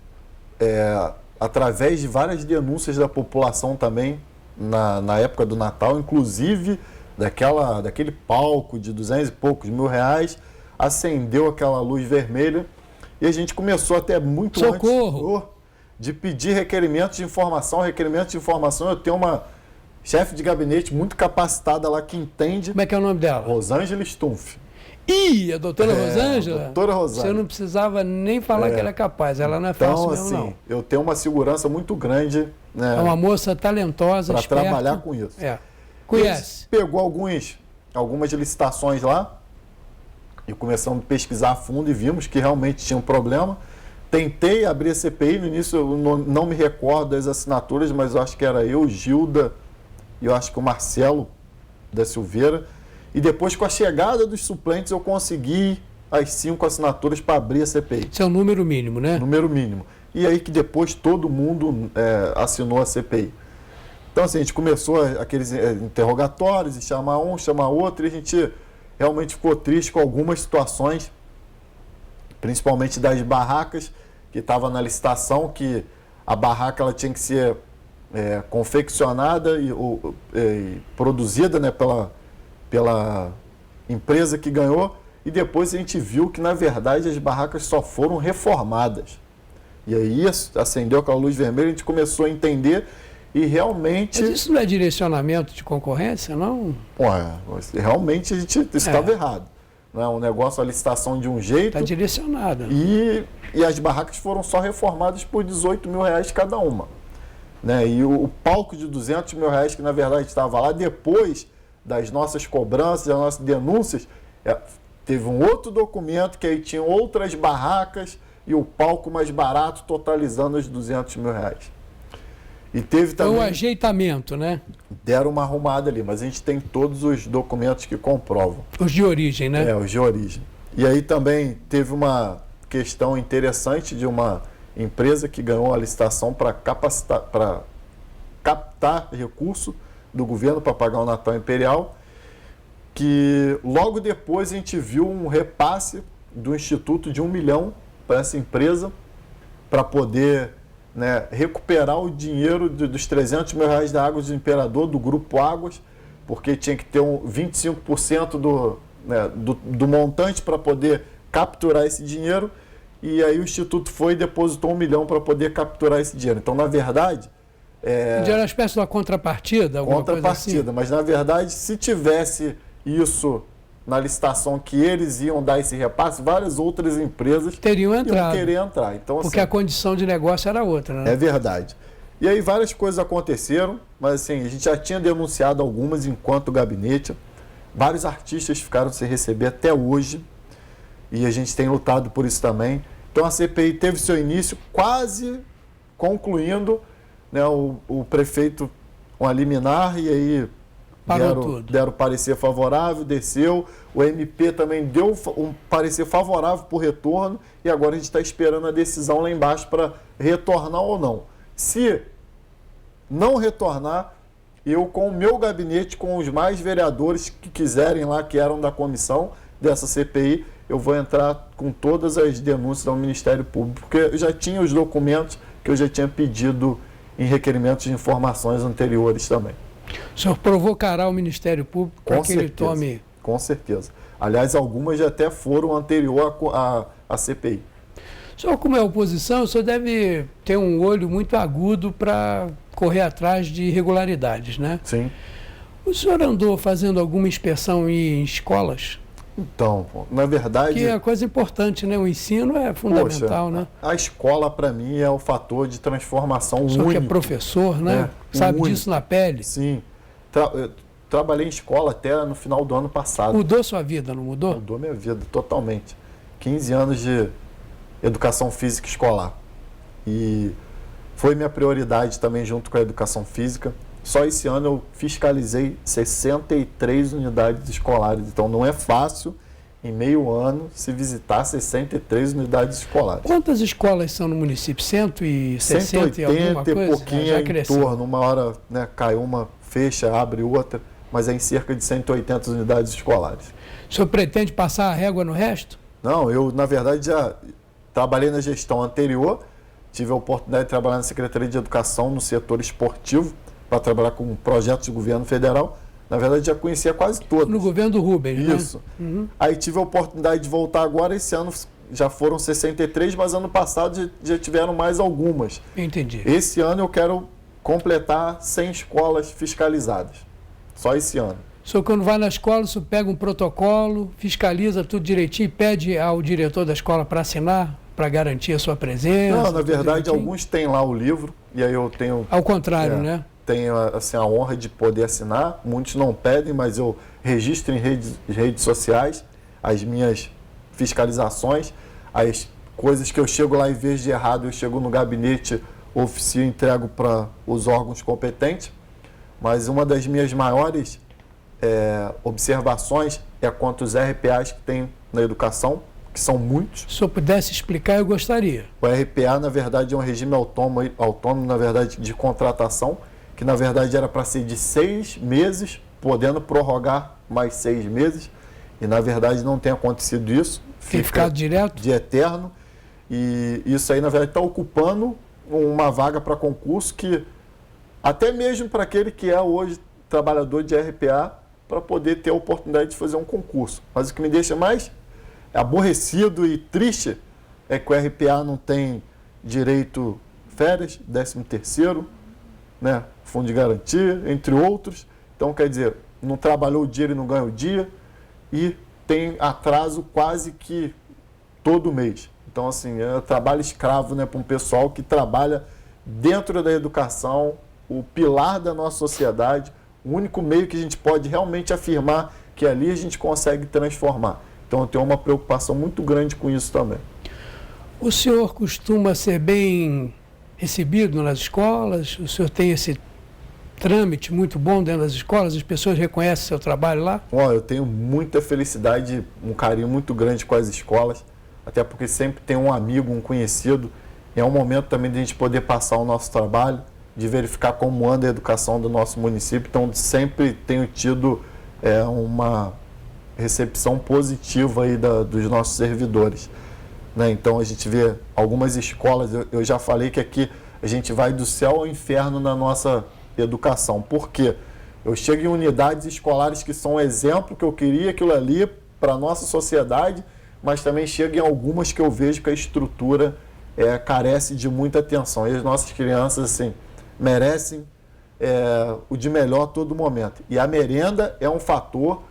através de várias denúncias da população também, na época do Natal, inclusive daquele palco de 200 e poucos mil reais, acendeu aquela luz vermelha e a gente começou até muito
Socorro!
antes de pedir requerimentos de informação. Eu tenho uma chefe de gabinete muito capacitada lá que entende.
Como é que é o nome dela?
Rosângela Stumpf.
Ih, a doutora Rosângela?
Doutora Rosângela.
Você não precisava nem falar que ela é capaz, ela não é fácil mesmo,
assim,
não.
Eu tenho uma segurança muito grande, né,
É uma moça talentosa,
para
esperta.
trabalhar com isso.
Conhece?
Pegou algumas licitações lá e começamos a pesquisar a fundo e vimos que realmente tinha um problema. Tentei abrir a CPI, no início eu não me recordo das assinaturas, mas eu acho que era eu, Gilda e eu acho que o Marcelo da Silveira. E depois, com a chegada dos suplentes, eu consegui as 5 assinaturas para abrir a CPI.
Esse é o número mínimo, né?
Número mínimo. E aí que depois todo mundo assinou a CPI. Então, assim, a gente começou aqueles interrogatórios, e chamar um, chamar outro, e a gente realmente ficou triste com algumas situações, principalmente das barracas, que estava na licitação, que a barraca ela tinha que ser confeccionada e produzida, né, pela empresa que ganhou, e depois a gente viu que, na verdade, as barracas só foram reformadas. E aí acendeu aquela luz vermelha, a gente começou a entender e realmente...
Mas isso não é direcionamento de concorrência, não?
Realmente a gente estava errado. Não é um negócio, a licitação de um jeito...
Está direcionado.
E as barracas foram só reformadas por 18 mil reais cada uma. Né? E o palco de 200 mil reais, que na verdade estava lá, depois das nossas cobranças, das nossas denúncias, teve um outro documento que aí tinha outras barracas e o palco mais barato, totalizando os 200 mil reais. E teve também...
Foi um ajeitamento, né?
Deram uma arrumada ali, mas a gente tem todos os documentos que comprovam.
Os de origem, né?
Os de origem. E aí também teve uma questão interessante de uma empresa que ganhou a licitação para captar recurso do governo para pagar o Natal Imperial, que logo depois a gente viu um repasse do Instituto de 1 milhão para essa empresa, para poder, né, recuperar o dinheiro dos 300 mil reais da Águas do Imperador, do Grupo Águas, porque tinha que ter 25% do montante para poder capturar esse dinheiro, e aí o Instituto foi e depositou 1 milhão para poder capturar esse dinheiro. Então, na verdade...
Era uma espécie de uma contrapartida?
Contrapartida,
assim?
Mas na verdade, se tivesse isso na licitação que eles iam dar esse repasse, várias outras empresas
teriam
iam
entrado.
querer entrar. Então,
porque a condição de negócio era outra, né?
É verdade. E aí várias coisas aconteceram, mas assim, a gente já tinha denunciado algumas enquanto gabinete. Vários artistas ficaram sem receber até hoje, e a gente tem lutado por isso também. Então a CPI teve seu início quase concluindo, né, o prefeito uma liminar, e aí deram parecer favorável, desceu. O MP também deu um parecer favorável por retorno, e agora a gente está esperando a decisão lá embaixo para retornar ou não. Se não retornar, eu com o meu gabinete, com os mais vereadores que quiserem lá, que eram da comissão dessa CPI, eu vou entrar com todas as denúncias ao Ministério Público, porque eu já tinha os documentos que eu já tinha pedido em requerimentos de informações anteriores também.
O senhor provocará o Ministério Público para que ele tome...
Com certeza. Aliás, algumas já até foram anterior à CPI.
O senhor, como é oposição, o senhor deve ter um olho muito agudo para correr atrás de irregularidades, né?
Sim.
O senhor andou fazendo alguma inspeção em escolas?
Então, na verdade...
Que é coisa importante, né? O ensino é fundamental, né?
A escola, para mim, é o fator de transformação único.
O senhor que é professor, né? Sabe
único.
Disso na pele?
Sim. trabalhei em escola até no final do ano passado.
Mudou sua vida, não mudou?
Mudou minha vida totalmente. 15 anos de educação física escolar. E foi minha prioridade também junto com a educação física. Só esse ano eu fiscalizei 63 unidades escolares. Então não é fácil, em meio ano, se visitar 63 unidades escolares.
Quantas escolas são no município? 160 e alguma coisa?
E pouquinho
Já
em
cresceu.
torno. Uma hora, né, cai uma, fecha, abre outra, mas é em cerca de 180 unidades escolares.
O senhor pretende passar a régua no resto?
Não, eu, na verdade, já trabalhei na gestão anterior, tive a oportunidade de trabalhar na Secretaria de Educação no setor esportivo, para trabalhar com projetos de governo federal. Na verdade, já conhecia quase todos.
No governo do Rubens, né?
Isso. Aí tive a oportunidade de voltar agora. Esse ano já foram 63, mas ano passado já tiveram mais algumas.
Entendi.
Esse ano eu quero completar 100 escolas fiscalizadas. Só esse ano.
O senhor, quando vai na escola, o senhor pega um protocolo, fiscaliza tudo direitinho e pede ao diretor da escola para assinar, para garantir a sua presença?
Não, na verdade,
direitinho?
alguns têm lá o livro, e aí eu tenho...
Ao contrário, né?
Tenho assim, a honra de poder assinar. Muitos não pedem, mas eu registro em redes sociais as minhas fiscalizações, as coisas que eu chego lá, em vez de errado, eu chego no gabinete, oficio e entrego para os órgãos competentes. Mas uma das minhas maiores observações é quanto os RPAs que tem na educação, que são muitos.
Se o senhor pudesse explicar, eu gostaria.
O RPA, na verdade, é um regime autônomo, na verdade, de contratação, que na verdade era para ser de 6 meses, podendo prorrogar mais 6 meses, e na verdade não tem acontecido isso.
Tem ficado direto?
De eterno, e isso aí na verdade está ocupando uma vaga para concurso que, até mesmo para aquele que é hoje trabalhador de RPA, para poder ter a oportunidade de fazer um concurso. Mas o que me deixa mais aborrecido e triste é que o RPA não tem direito férias, 13º, né, fundo de garantia, entre outros. Então, quer dizer, não trabalhou o dia e não ganha o dia, e tem atraso quase que todo mês. Então, assim, é trabalho escravo, né, para um pessoal que trabalha dentro da educação, o pilar da nossa sociedade, o único meio que a gente pode realmente afirmar que ali a gente consegue transformar. Então, eu tenho uma preocupação muito grande com isso também.
O senhor costuma ser bem recebido nas escolas? O senhor tem esse trâmite muito bom dentro das escolas? As pessoas reconhecem o seu trabalho lá?
Eu tenho muita felicidade, um carinho muito grande com as escolas, até porque sempre tem um amigo, um conhecido, e é um momento também de a gente poder passar o nosso trabalho, de verificar como anda a educação do nosso município. Então, sempre tenho tido uma recepção positiva aí dos nossos servidores. Né? Então, a gente vê algumas escolas, eu já falei que aqui a gente vai do céu ao inferno na nossa educação. Por quê? Eu chego em unidades escolares que são um exemplo, que eu queria aquilo ali para a nossa sociedade, mas também chego em algumas que eu vejo que a estrutura carece de muita atenção. E as nossas crianças, assim, merecem o de melhor a todo momento. E a merenda é um fator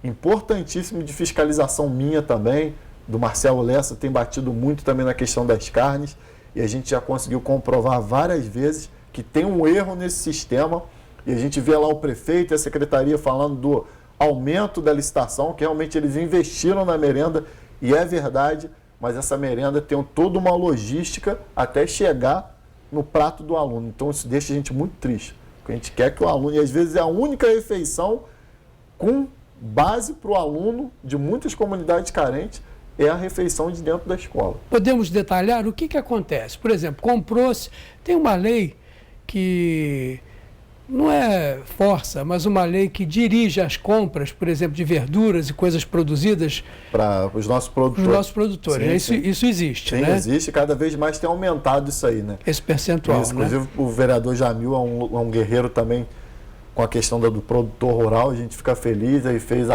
importantíssimo de fiscalização minha também, do Marcelo Lessa, tem batido muito também na questão das carnes, e a gente já conseguiu comprovar várias vezes que tem um erro nesse sistema, e a gente vê lá o prefeito e a secretaria falando do aumento da licitação, que realmente eles investiram na merenda, e é verdade, mas essa merenda tem toda uma logística até chegar no prato do aluno. Então isso deixa a gente muito triste, porque a gente quer que o aluno, e às vezes é a única refeição com base para o aluno de muitas comunidades carentes, é a refeição de dentro da escola.
Podemos detalhar o que acontece? Por exemplo, comprou-se, tem uma lei que não é força, mas uma lei que dirige as compras, por exemplo, de verduras e coisas produzidas
para os nossos produtores.
Os nossos produtores.
Sim,
isso existe,
sim,
né?
Existe, cada vez mais tem aumentado isso aí, né?
Esse percentual,
isso, inclusive, o vereador Jamil é um guerreiro também com a questão do produtor rural. A gente fica feliz, aí fez,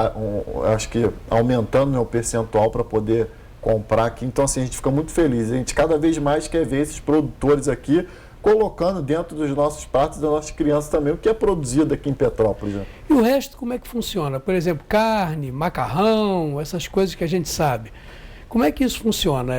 acho que aumentando, o percentual para poder comprar aqui. Então, assim, a gente fica muito feliz. A gente cada vez mais quer ver esses produtores aqui colocando dentro dos nossos pratos das nossas crianças também o que é produzido aqui em Petrópolis. Né?
E o resto, como é que funciona? Por exemplo, carne, macarrão, essas coisas que a gente sabe. Como é que isso funciona?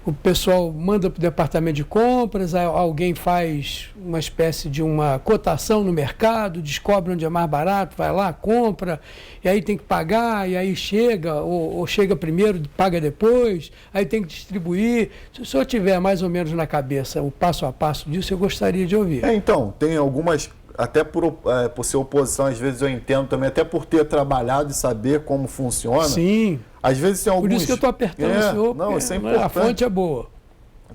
o pessoal manda para o departamento de compras, alguém faz uma espécie de uma cotação no mercado, descobre onde é mais barato, vai lá, compra, e aí tem que pagar, e aí chega, ou chega primeiro, paga depois, aí tem que distribuir. Se o senhor tiver mais ou menos na cabeça o passo a passo disso, eu gostaria de ouvir.
Então, tem algumas, até por ser oposição, às vezes eu entendo também, até por ter trabalhado e saber como funciona.
Sim.
Às vezes tem alguns...
Por isso que eu estou apertando o senhor,
não, isso é importante.
A fonte é boa.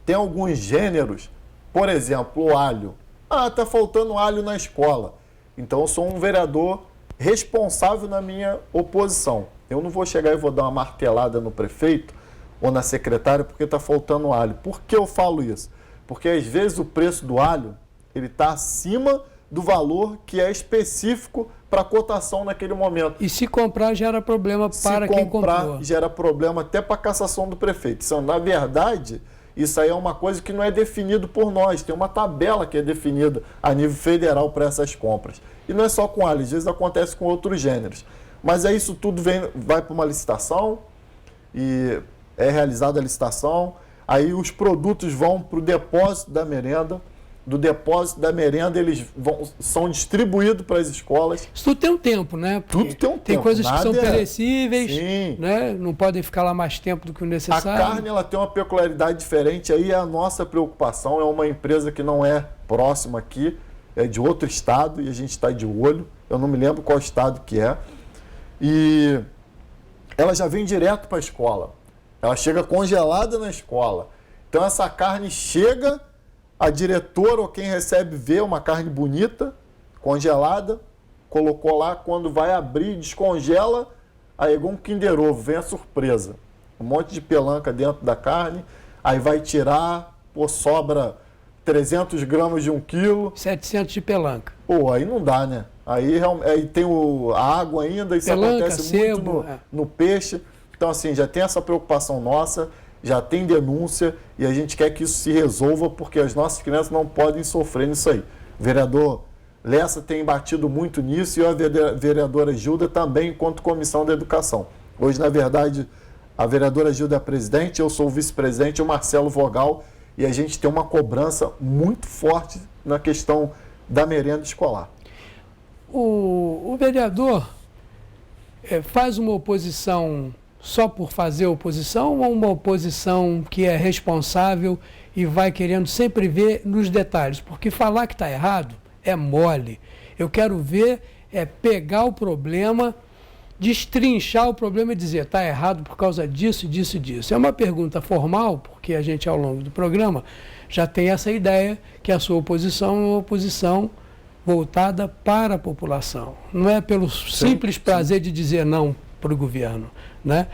Tem alguns gêneros, por exemplo, o alho. Está faltando alho na escola. Então eu sou um vereador responsável na minha oposição. Eu não vou chegar e vou dar uma martelada no prefeito ou na secretária porque está faltando alho. Por que eu falo isso? Porque às vezes o preço do alho está acima do valor que é específico para cotação naquele momento.
E se comprar gera problema para quem comprou. Se comprar
gera problema até para a cassação do prefeito. Então, na verdade, isso aí é uma coisa que não é definido por nós. Tem uma tabela que é definida a nível federal para essas compras. E não é só com alho, às vezes acontece com outros gêneros. Mas aí isso tudo vai para uma licitação e é realizada a licitação. Aí os produtos vão para o depósito da merenda. Do depósito da merenda, eles são distribuídos para as escolas.
Isso tudo tem um tempo, né?
Tudo tem um tempo.
Tem coisas que são perecíveis,
Sim.
Né? Não podem ficar lá mais tempo do que o necessário.
A carne ela tem uma peculiaridade diferente, aí é a nossa preocupação, é uma empresa que não é próxima aqui, é de outro estado e a gente está de olho, eu não me lembro qual estado que é, e ela já vem direto para a escola, ela chega congelada na escola, então essa carne chega... A diretora ou quem recebe vê uma carne bonita, congelada, colocou lá, quando vai abrir, descongela, aí é igual um Kinder Ovo, vem a surpresa. Um monte de pelanca dentro da carne, aí vai tirar, sobra 300 gramas de 1 quilo.
700 de pelanca.
Aí não dá, né? Aí tem a água ainda, isso
pelanca,
acontece
sebo,
muito no peixe. Então, assim, já tem essa preocupação nossa, já tem denúncia e a gente quer que isso se resolva porque as nossas crianças não podem sofrer nisso aí. O vereador Lessa tem batido muito nisso e a vereadora Gilda também, enquanto Comissão da Educação. Hoje, na verdade, a vereadora Gilda é a presidente, eu sou o vice-presidente, o Marcelo Vogal, e a gente tem uma cobrança muito forte na questão da merenda escolar.
O vereador faz uma oposição só por fazer oposição ou uma oposição que é responsável e vai querendo sempre ver nos detalhes? Porque falar que está errado é mole. Eu quero ver pegar o problema, destrinchar o problema e dizer está errado por causa disso, disso e disso. É uma pergunta formal, porque a gente ao longo do programa já tem essa ideia que a sua oposição é uma oposição voltada para a população. Não é pelo simples prazer de dizer não para o governo, né?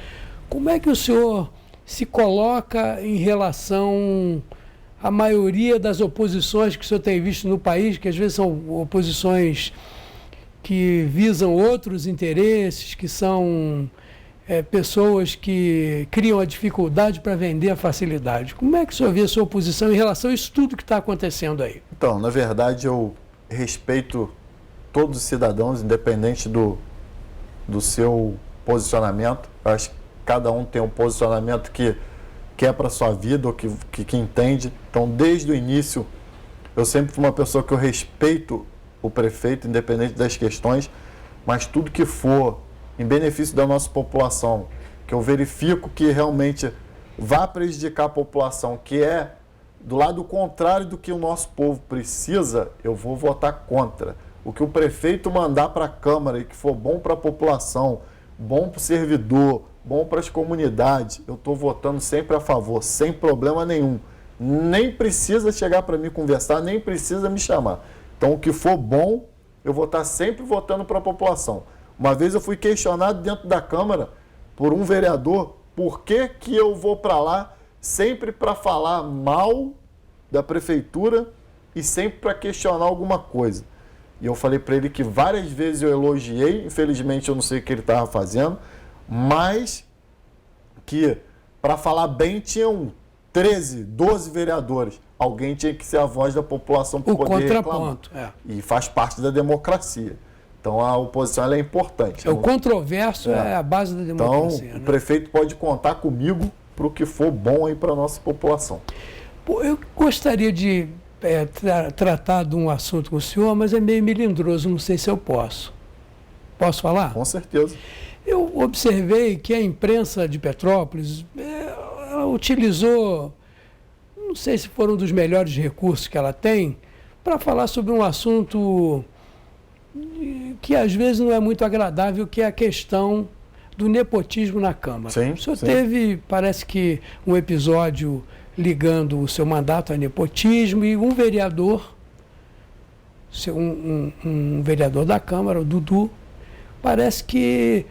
Como é que o senhor se coloca em relação à maioria das oposições que o senhor tem visto no país, que às vezes são oposições que visam outros interesses, que são pessoas que criam a dificuldade para vender a facilidade? Como é que o senhor vê a sua oposição em relação a isso tudo que está acontecendo aí?
Então, na verdade, eu respeito todos os cidadãos, independente do seu posicionamento. Eu acho que cada um tem um posicionamento que é para a sua vida ou que entende. Então, desde o início, eu sempre fui uma pessoa que eu respeito o prefeito, independente das questões, mas tudo que for em benefício da nossa população, que eu verifico que realmente vai prejudicar a população, que é do lado contrário do que o nosso povo precisa, eu vou votar contra. O que o prefeito mandar para a Câmara e que for bom para a população, bom para o servidor, bom para as comunidades, eu estou votando sempre a favor, sem problema nenhum. Nem precisa chegar para mim conversar, nem precisa me chamar. Então, o que for bom, eu vou estar sempre votando para a população. Uma vez eu fui questionado dentro da Câmara por um vereador, por que eu vou para lá sempre para falar mal da prefeitura e sempre para questionar alguma coisa. E eu falei para ele que várias vezes eu elogiei, infelizmente eu não sei o que ele estava fazendo, mas que para falar bem tinham 13, 12 vereadores. Alguém tinha que ser a voz da população para poder reclamar. E faz parte da democracia. Então a oposição ela é importante.
O controverso é a base da democracia.
Então o prefeito pode contar comigo para o que for bom aí para a nossa população.
Eu gostaria de tratar de um assunto com o senhor, mas é meio melindroso, não sei se eu posso. Posso falar?
Com certeza.
Eu observei que a imprensa de Petrópolis ela utilizou, não sei se foram um dos melhores recursos que ela tem, para falar sobre um assunto que às vezes não é muito agradável, que é a questão do nepotismo na Câmara.
Sim,
o senhor
sim.
teve, parece que, um episódio ligando o seu mandato a nepotismo e um vereador, um vereador da Câmara, o Dudu, parece que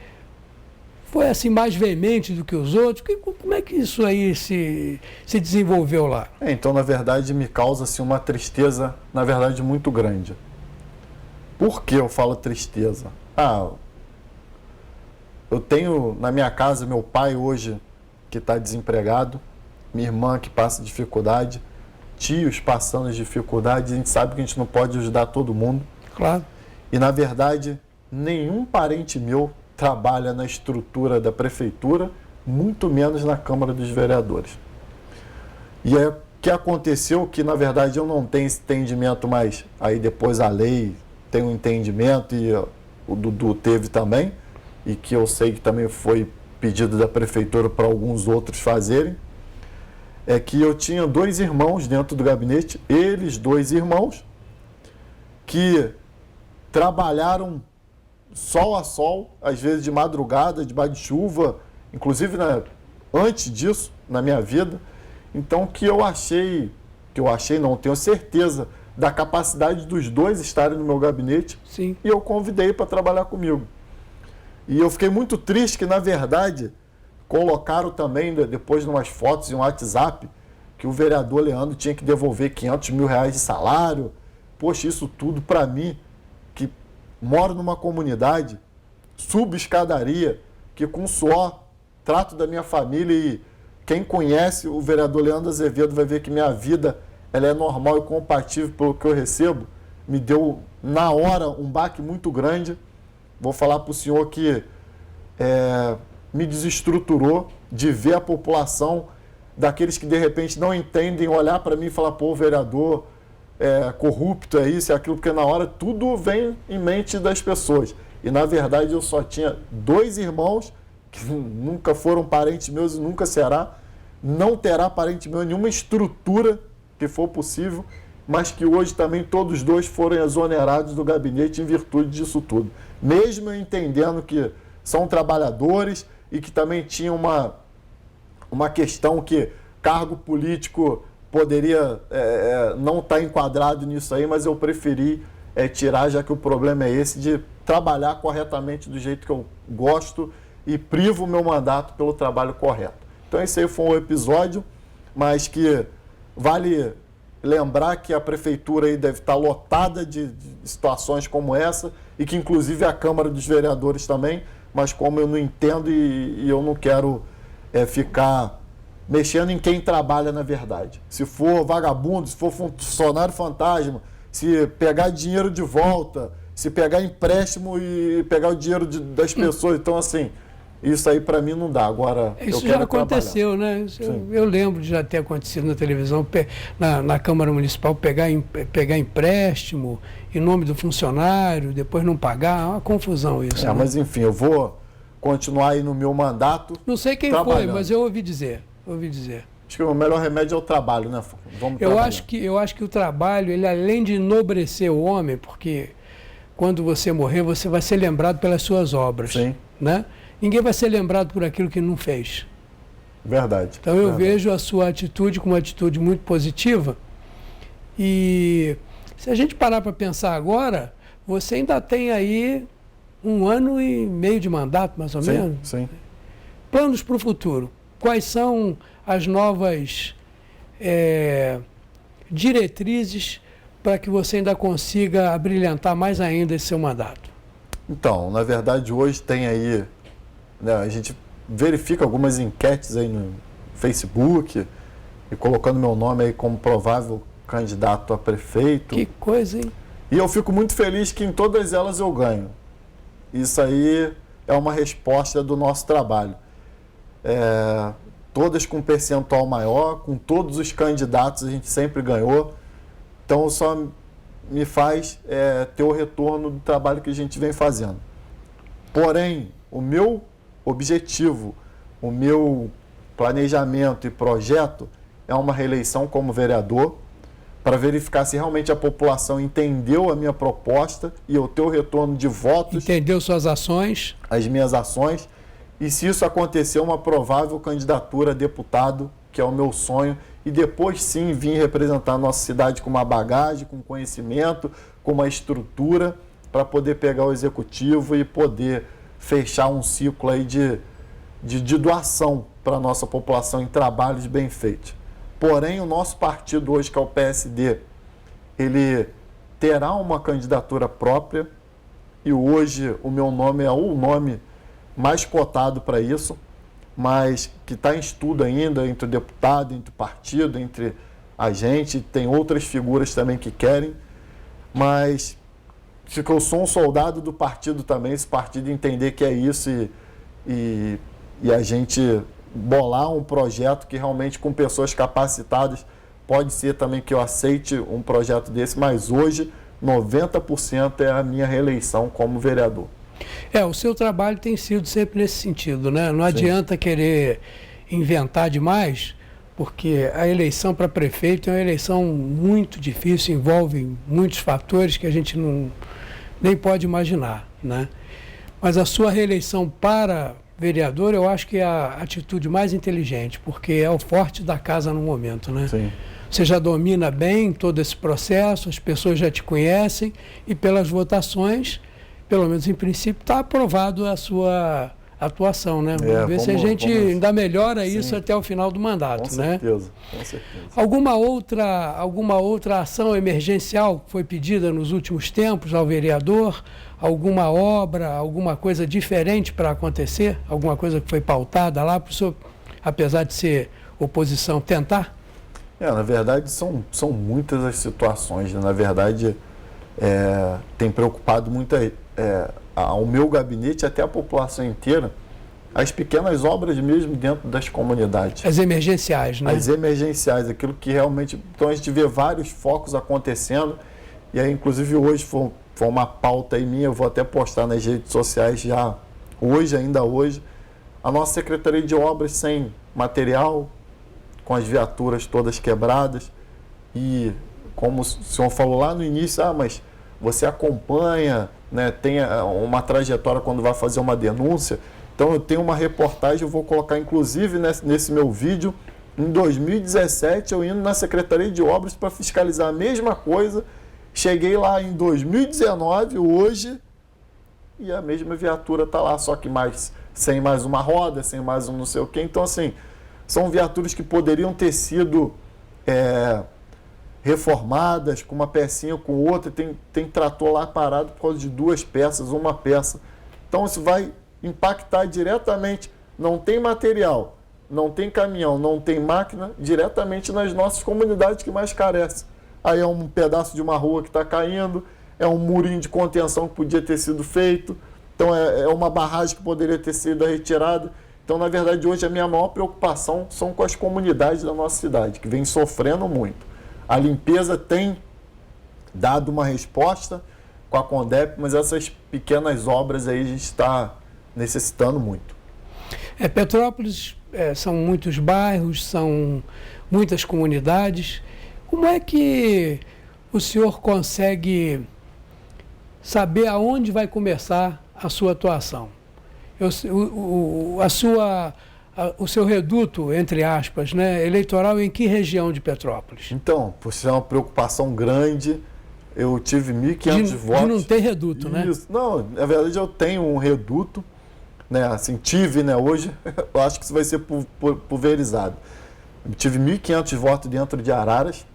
foi assim mais veemente do que os outros. Como é que isso aí se desenvolveu lá?
Então, na verdade, me causa assim, uma tristeza, na verdade, muito grande. Por que eu falo tristeza? Eu tenho na minha casa meu pai hoje que está desempregado, minha irmã que passa dificuldade, tios passando dificuldade, a gente sabe que a gente não pode ajudar todo mundo.
Claro.
E, na verdade, nenhum parente meu trabalha na estrutura da prefeitura, muito menos na Câmara dos Vereadores. E é o que aconteceu que, na verdade, eu não tenho esse entendimento, mas aí depois a lei tem um entendimento e o Dudu teve também, e que eu sei que também foi pedido da prefeitura para alguns outros fazerem, é que eu tinha 2 irmãos dentro do gabinete, eles 2 irmãos, que trabalharam sol a sol, às vezes de madrugada, debaixo de chuva, inclusive antes disso, na minha vida. Então, não tenho certeza da capacidade dos 2 estarem no meu gabinete.
Sim.
E eu convidei para trabalhar comigo. E eu fiquei muito triste que, na verdade, colocaram também, depois, umas fotos em um WhatsApp, que o vereador Leandro tinha que devolver R$500 mil de salário. Poxa, isso tudo para mim, que moro numa comunidade, subo escadaria, que com suor trato da minha família, e quem conhece o vereador Leandro Azevedo vai ver que minha vida ela é normal e compatível pelo que eu recebo. Me deu, na hora, um baque muito grande. Vou falar para o senhor que me desestruturou de ver a população, daqueles que de repente não entendem, olhar para mim e falar, pô, o vereador corrupto, é isso, é aquilo, porque na hora tudo vem em mente das pessoas. E na verdade eu só tinha 2 irmãos que nunca foram parentes meus e nunca será, não terá parente meu em nenhuma estrutura que for possível, mas que hoje também todos 2 foram exonerados do gabinete em virtude disso tudo. Mesmo eu entendendo que são trabalhadores e que também tinha uma questão que cargo político poderia não estar enquadrado nisso aí, mas eu preferi tirar, já que o problema é esse, de trabalhar corretamente do jeito que eu gosto e privo o meu mandato pelo trabalho correto. Então esse aí foi um episódio, mas que vale lembrar que a prefeitura aí deve estar lotada de situações como essa, e que inclusive a Câmara dos Vereadores também, mas como eu não entendo e eu não quero ficar mexendo em quem trabalha na verdade. Se for vagabundo, se for funcionário fantasma, se pegar dinheiro de volta, se pegar empréstimo e pegar o dinheiro das pessoas, então assim, isso aí para mim não dá. Agora,
isso já aconteceu, né? Eu lembro de já ter acontecido na televisão, na Câmara Municipal, pegar empréstimo em nome do funcionário, depois não pagar, é uma confusão isso. Né?
Mas enfim, eu vou continuar aí no meu mandato.
Não sei quem foi, mas eu ouvi dizer.
Acho que o melhor remédio é o trabalho, né? Vamos
eu acho que o trabalho, ele além de enobrecer o homem, porque quando você morrer, você vai ser lembrado pelas suas obras.
Sim.
Né? Ninguém vai ser lembrado por aquilo que não fez.
Verdade.
Então eu vejo a sua atitude como uma atitude muito positiva. E se a gente parar para pensar agora, você ainda tem aí 1 ano e meio de mandato, mais ou menos.
Sim.
Planos para o futuro. Quais são as novas diretrizes para que você ainda consiga abrilhantar mais ainda esse seu mandato?
Então, na verdade, hoje tem aí, né, a gente verifica algumas enquetes aí no Facebook e colocando meu nome aí como provável candidato a prefeito.
Que coisa, hein?
E eu fico muito feliz que em todas elas eu ganho. Isso aí é uma resposta do nosso trabalho. todas com percentual maior, com todos os candidatos a gente sempre ganhou. Então só me faz ter o retorno do trabalho que a gente vem fazendo. Porém, o meu objetivo, o meu planejamento e projeto é uma reeleição como vereador, para verificar se realmente a população entendeu a minha proposta e eu ter o retorno de votos.
Entendeu suas ações.
As minhas ações. E se isso acontecer, uma provável candidatura a deputado, que é o meu sonho, e depois sim vir representar a nossa cidade com uma bagagem, com conhecimento, com uma estrutura, para poder pegar o executivo e poder fechar um ciclo aí de doação para a nossa população em trabalhos bem feitos. Porém, o nosso partido hoje, que é o PSD, ele terá uma candidatura própria e hoje o meu nome é o nome mais cotado para isso, mas que está em estudo ainda entre o deputado, entre o partido, entre a gente, tem outras figuras também que querem, mas que eu sou um soldado do partido também, esse partido entender que é isso e a gente bolar um projeto que realmente com pessoas capacitadas, pode ser também que eu aceite um projeto desse, mas hoje 90% é a minha reeleição como vereador.
O seu trabalho tem sido sempre nesse sentido, né? Não adianta querer inventar demais, porque a eleição para prefeito é uma eleição muito difícil, envolve muitos fatores que a gente nem pode imaginar, né? Mas a sua reeleição para vereador, eu acho que é a atitude mais inteligente, porque é o forte da casa no momento, né?
Sim.
Você já domina bem todo esse processo, as pessoas já te conhecem e pelas votações, pelo menos em princípio, está aprovado a sua atuação, né? Vamos ver se a gente ainda melhora isso até o final do mandato,
com
né?
Certeza, com certeza.
Alguma outra ação emergencial que foi pedida nos últimos tempos ao vereador? Alguma obra, alguma coisa diferente para acontecer? Alguma coisa que foi pautada lá para o senhor, apesar de ser oposição, tentar?
Na verdade, são muitas as situações, né? Na verdade, tem preocupado muito ao meu gabinete, até a população inteira, as pequenas obras mesmo dentro das comunidades.
As emergenciais, né?
As emergenciais, aquilo que realmente... Então, a gente vê vários focos acontecendo, e aí, inclusive, hoje foi uma pauta aí minha, eu vou até postar nas redes sociais já hoje, ainda hoje, a nossa Secretaria de Obras sem material, com as viaturas todas quebradas, e como o senhor falou lá no início, mas você acompanha, né, tem uma trajetória quando vai fazer uma denúncia. Então eu tenho uma reportagem, eu vou colocar inclusive nesse meu vídeo, em 2017 eu indo na Secretaria de Obras para fiscalizar a mesma coisa, cheguei lá em 2019, hoje, e a mesma viatura está lá, só que sem mais uma roda, sem mais um não sei o quê. Então assim, são viaturas que poderiam ter sido reformadas, com uma pecinha ou com outra, tem trator lá parado por causa de duas peças, uma peça. Então isso vai impactar diretamente, não tem material, não tem caminhão, não tem máquina, diretamente nas nossas comunidades que mais carecem. Aí é um pedaço de uma rua que está caindo, é um murinho de contenção que podia ter sido feito, então é uma barragem que poderia ter sido retirada. Então, na verdade, hoje a minha maior preocupação são com as comunidades da nossa cidade, que vêm sofrendo muito. A limpeza tem dado uma resposta com a Condep, mas essas pequenas obras aí a gente está necessitando muito.
Petrópolis são muitos bairros, são muitas comunidades. Como é que o senhor consegue saber aonde vai começar a sua atuação? O seu reduto, entre aspas, né, eleitoral em que região de Petrópolis?
Então, por ser uma preocupação grande, eu tive 1.500 votos.
De não ter reduto, né?
Não, na verdade eu tenho um reduto, né, assim, tive, né, hoje eu acho que isso vai ser pulverizado. Eu tive 1.500 votos dentro de Araras,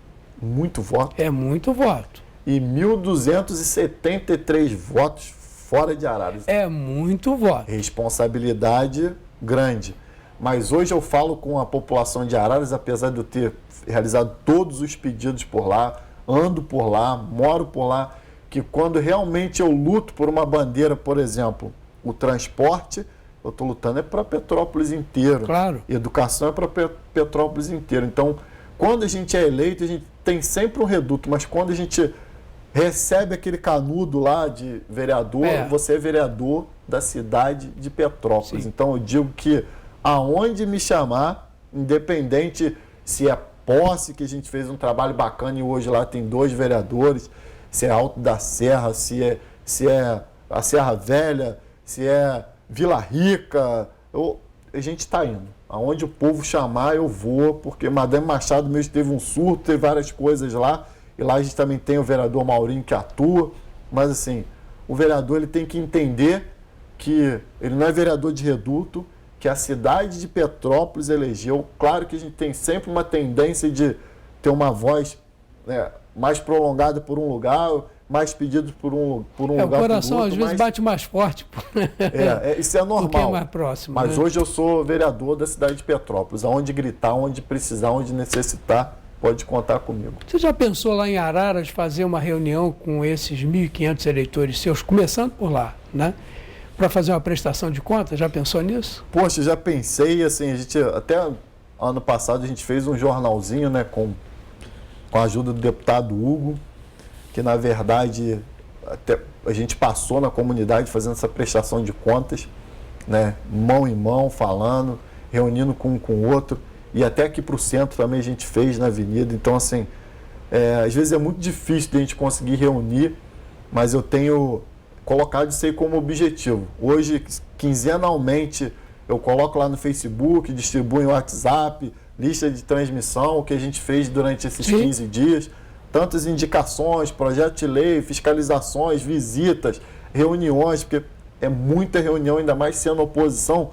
muito voto.
É muito voto.
E 1.273 votos fora de Araras.
É muito voto.
Responsabilidade grande. Mas hoje eu falo com a população de Araras, apesar de eu ter realizado todos os pedidos por lá, ando por lá, moro por lá, que quando realmente eu luto por uma bandeira, por exemplo, o transporte, eu estou lutando é para Petrópolis inteiro.
Claro.
Educação é para Petrópolis inteiro. Então, quando a gente é eleito, a gente tem sempre um reduto, mas quando a gente recebe aquele canudo lá de vereador, você é vereador da cidade de Petrópolis. Sim. Então, eu digo que aonde me chamar, independente se é Posse, que a gente fez um trabalho bacana e hoje lá tem 2 vereadores, se é Alto da Serra, se é a Serra Velha, se é Vila Rica, a gente está indo. Aonde o povo chamar, eu vou, porque Madame Machado mesmo teve um surto, teve várias coisas lá, e lá a gente também tem o vereador Maurinho que atua, mas assim, o vereador ele tem que entender que ele não é vereador de reduto, que a cidade de Petrópolis elegeu. Claro que a gente tem sempre uma tendência de ter uma voz, né, mais prolongada por um lugar, mais pedidos por um lugar.
O coração às vezes bate mais forte.
Isso é normal.
Porque é mais próximo.
Mas hoje eu sou vereador da cidade de Petrópolis. Aonde gritar, onde precisar, onde necessitar, pode contar comigo.
Você já pensou lá em Araras fazer uma reunião com esses 1.500 eleitores seus, começando por lá, né? Para fazer uma prestação de contas? Já pensou nisso?
Poxa, já pensei, assim, a gente até ano passado a gente fez um jornalzinho, né, com a ajuda do deputado Hugo, que na verdade até a gente passou na comunidade fazendo essa prestação de contas, né, mão em mão, falando, reunindo com o outro, e até aqui para o centro também a gente fez na avenida. Então, assim, às vezes é muito difícil de a gente conseguir reunir, mas eu tenho colocado isso aí como objetivo. Hoje, quinzenalmente, eu coloco lá no Facebook, distribuo em WhatsApp, lista de transmissão, o que a gente fez durante esses 15 dias, tantas indicações, projeto de lei, fiscalizações, visitas, reuniões, porque é muita reunião, ainda mais sendo oposição,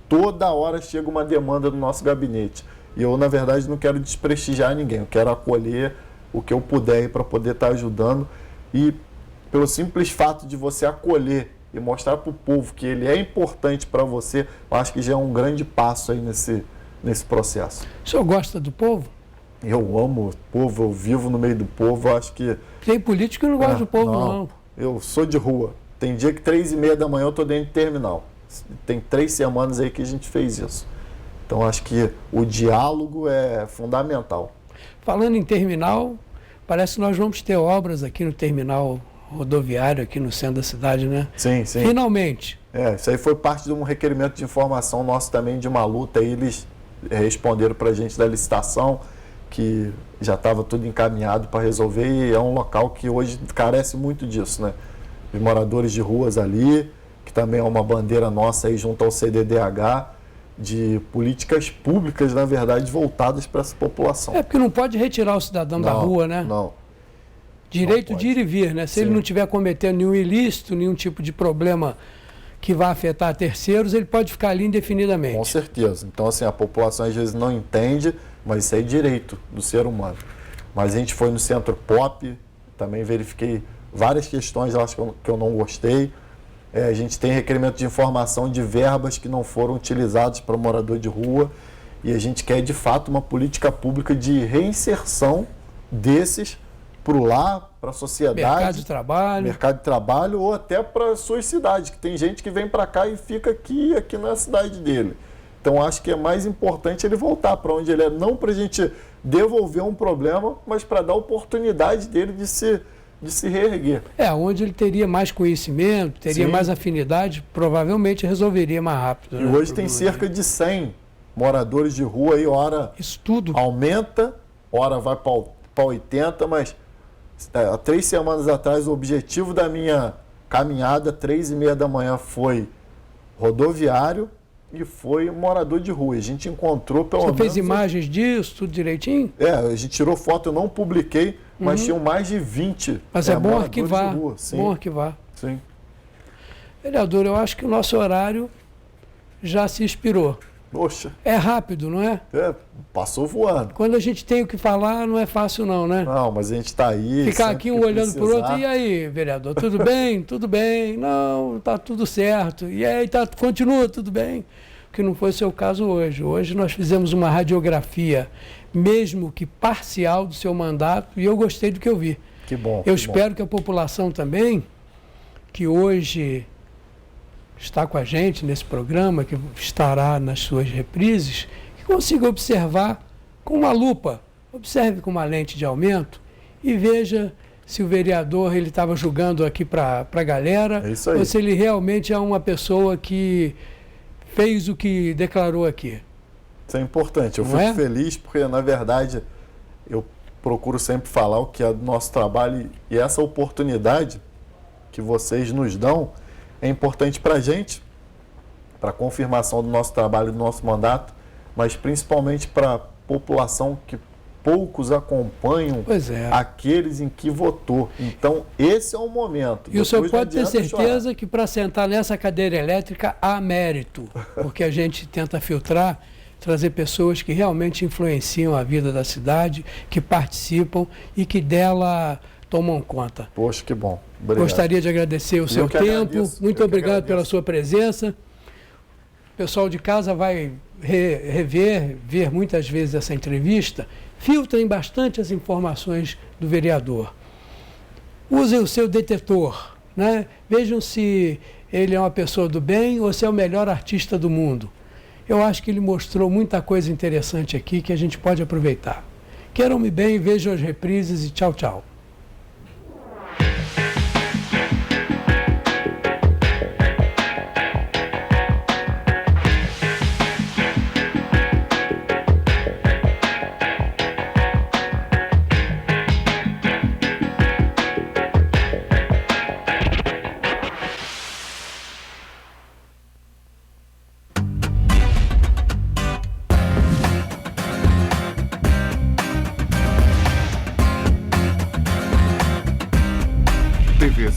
toda hora chega uma demanda no nosso gabinete. E eu, na verdade, não quero desprestigiar ninguém, eu quero acolher o que eu puder para poder estar ajudando. E pelo simples fato de você acolher e mostrar para o povo que ele é importante para você, eu acho que já é um grande passo aí nesse processo.
O senhor gosta do povo?
Eu amo o povo, eu vivo no meio do povo, eu acho que...
Tem político que não gosta do povo, não.
Eu sou de rua. Tem dia que 3h30 da manhã eu estou dentro de terminal. Tem 3 semanas aí que a gente fez isso. Então, acho que o diálogo é fundamental.
Falando em terminal, parece que nós vamos ter obras aqui no terminal rodoviário, aqui no centro da cidade, né?
Sim, sim.
Finalmente.
Isso aí foi parte de um requerimento de informação nosso também, de uma luta. Aí eles responderam para a gente da licitação, que já estava tudo encaminhado para resolver, e é um local que hoje carece muito disso, né? Os moradores de ruas ali, que também é uma bandeira nossa aí junto ao CDDH, de políticas públicas, na verdade, voltadas para essa população.
Porque não pode retirar o cidadão da rua, né?
Não.
Direito de ir e vir, né? Se ele não estiver cometendo nenhum ilícito, nenhum tipo de problema que vá afetar terceiros, ele pode ficar ali indefinidamente.
Com certeza. Então, assim, a população às vezes não entende, mas isso é direito do ser humano. Mas a gente foi no Centro Pop, também verifiquei várias questões lá que eu não gostei. A gente tem requerimento de informação de verbas que não foram utilizadas para morador de rua, e a gente quer, de fato, uma política pública de reinserção desses para a sociedade. Mercado de trabalho, ou até para as suas cidades, que tem gente que vem para cá e fica aqui na cidade dele. Então, acho que é mais importante ele voltar para onde ele é, não para a gente devolver um problema, mas para dar oportunidade dele de se reerguer.
Onde ele teria mais conhecimento, teria mais afinidade, provavelmente resolveria mais rápido.
E hoje tem cerca de 100 moradores de rua aí, hora
isso tudo
aumenta, hora vai para 80, mas há 3 semanas atrás o objetivo da minha caminhada, 3h30 da manhã, foi rodoviário e foi morador de rua. A gente encontrou pelo menos...
Você fez imagens disso, tudo direitinho?
A gente tirou foto, eu não publiquei, mas tinham mais de 20.
Mas é bom arquivar. Bom arquivar.
Sim.
Vereador, eu acho que o nosso horário já se expirou.
Poxa.
É rápido, não é?
Passou voando.
Quando a gente tem o que falar, não é fácil não, né?
Não, mas a gente está aí.
Ficar aqui um olhando para o outro, e aí, vereador, tudo bem? Tudo bem? Não, está tudo certo. E aí, continua tudo bem? Que não foi o seu caso hoje. Hoje nós fizemos uma radiografia, mesmo que parcial, do seu mandato, e eu gostei do que eu vi.
Que bom.
Eu espero que a população também, que hoje está com a gente nesse programa, que estará nas suas reprises, que consiga observar com uma lupa, observe com uma lente de aumento e veja se o vereador ele estava julgando aqui para a galera, ou se ele realmente é uma pessoa que fez o que declarou aqui.
Isso é importante. Eu fico feliz porque, na verdade, eu procuro sempre falar o que é do nosso trabalho e essa oportunidade que vocês nos dão é importante para a gente, para a confirmação do nosso trabalho, do nosso mandato, mas principalmente para a população que poucos acompanham aqueles em que votou. Então, esse é o momento.
E o senhor pode ter certeza que para sentar nessa cadeira elétrica há mérito, porque a gente tenta filtrar, trazer pessoas que realmente influenciam a vida da cidade, que participam e que dela tomam conta.
Poxa, que bom. Obrigado.
Gostaria de agradecer o seu tempo. Muito obrigado pela sua presença. O pessoal de casa vai ver muitas vezes essa entrevista. Filtrem bastante as informações do vereador. Usem o seu detetor, né? Vejam se ele é uma pessoa do bem ou se é o melhor artista do mundo. Eu acho que ele mostrou muita coisa interessante aqui que a gente pode aproveitar. Queiram-me bem, vejam as reprises e tchau, tchau.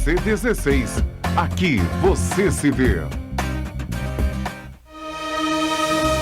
TVC 16. Aqui você se vê.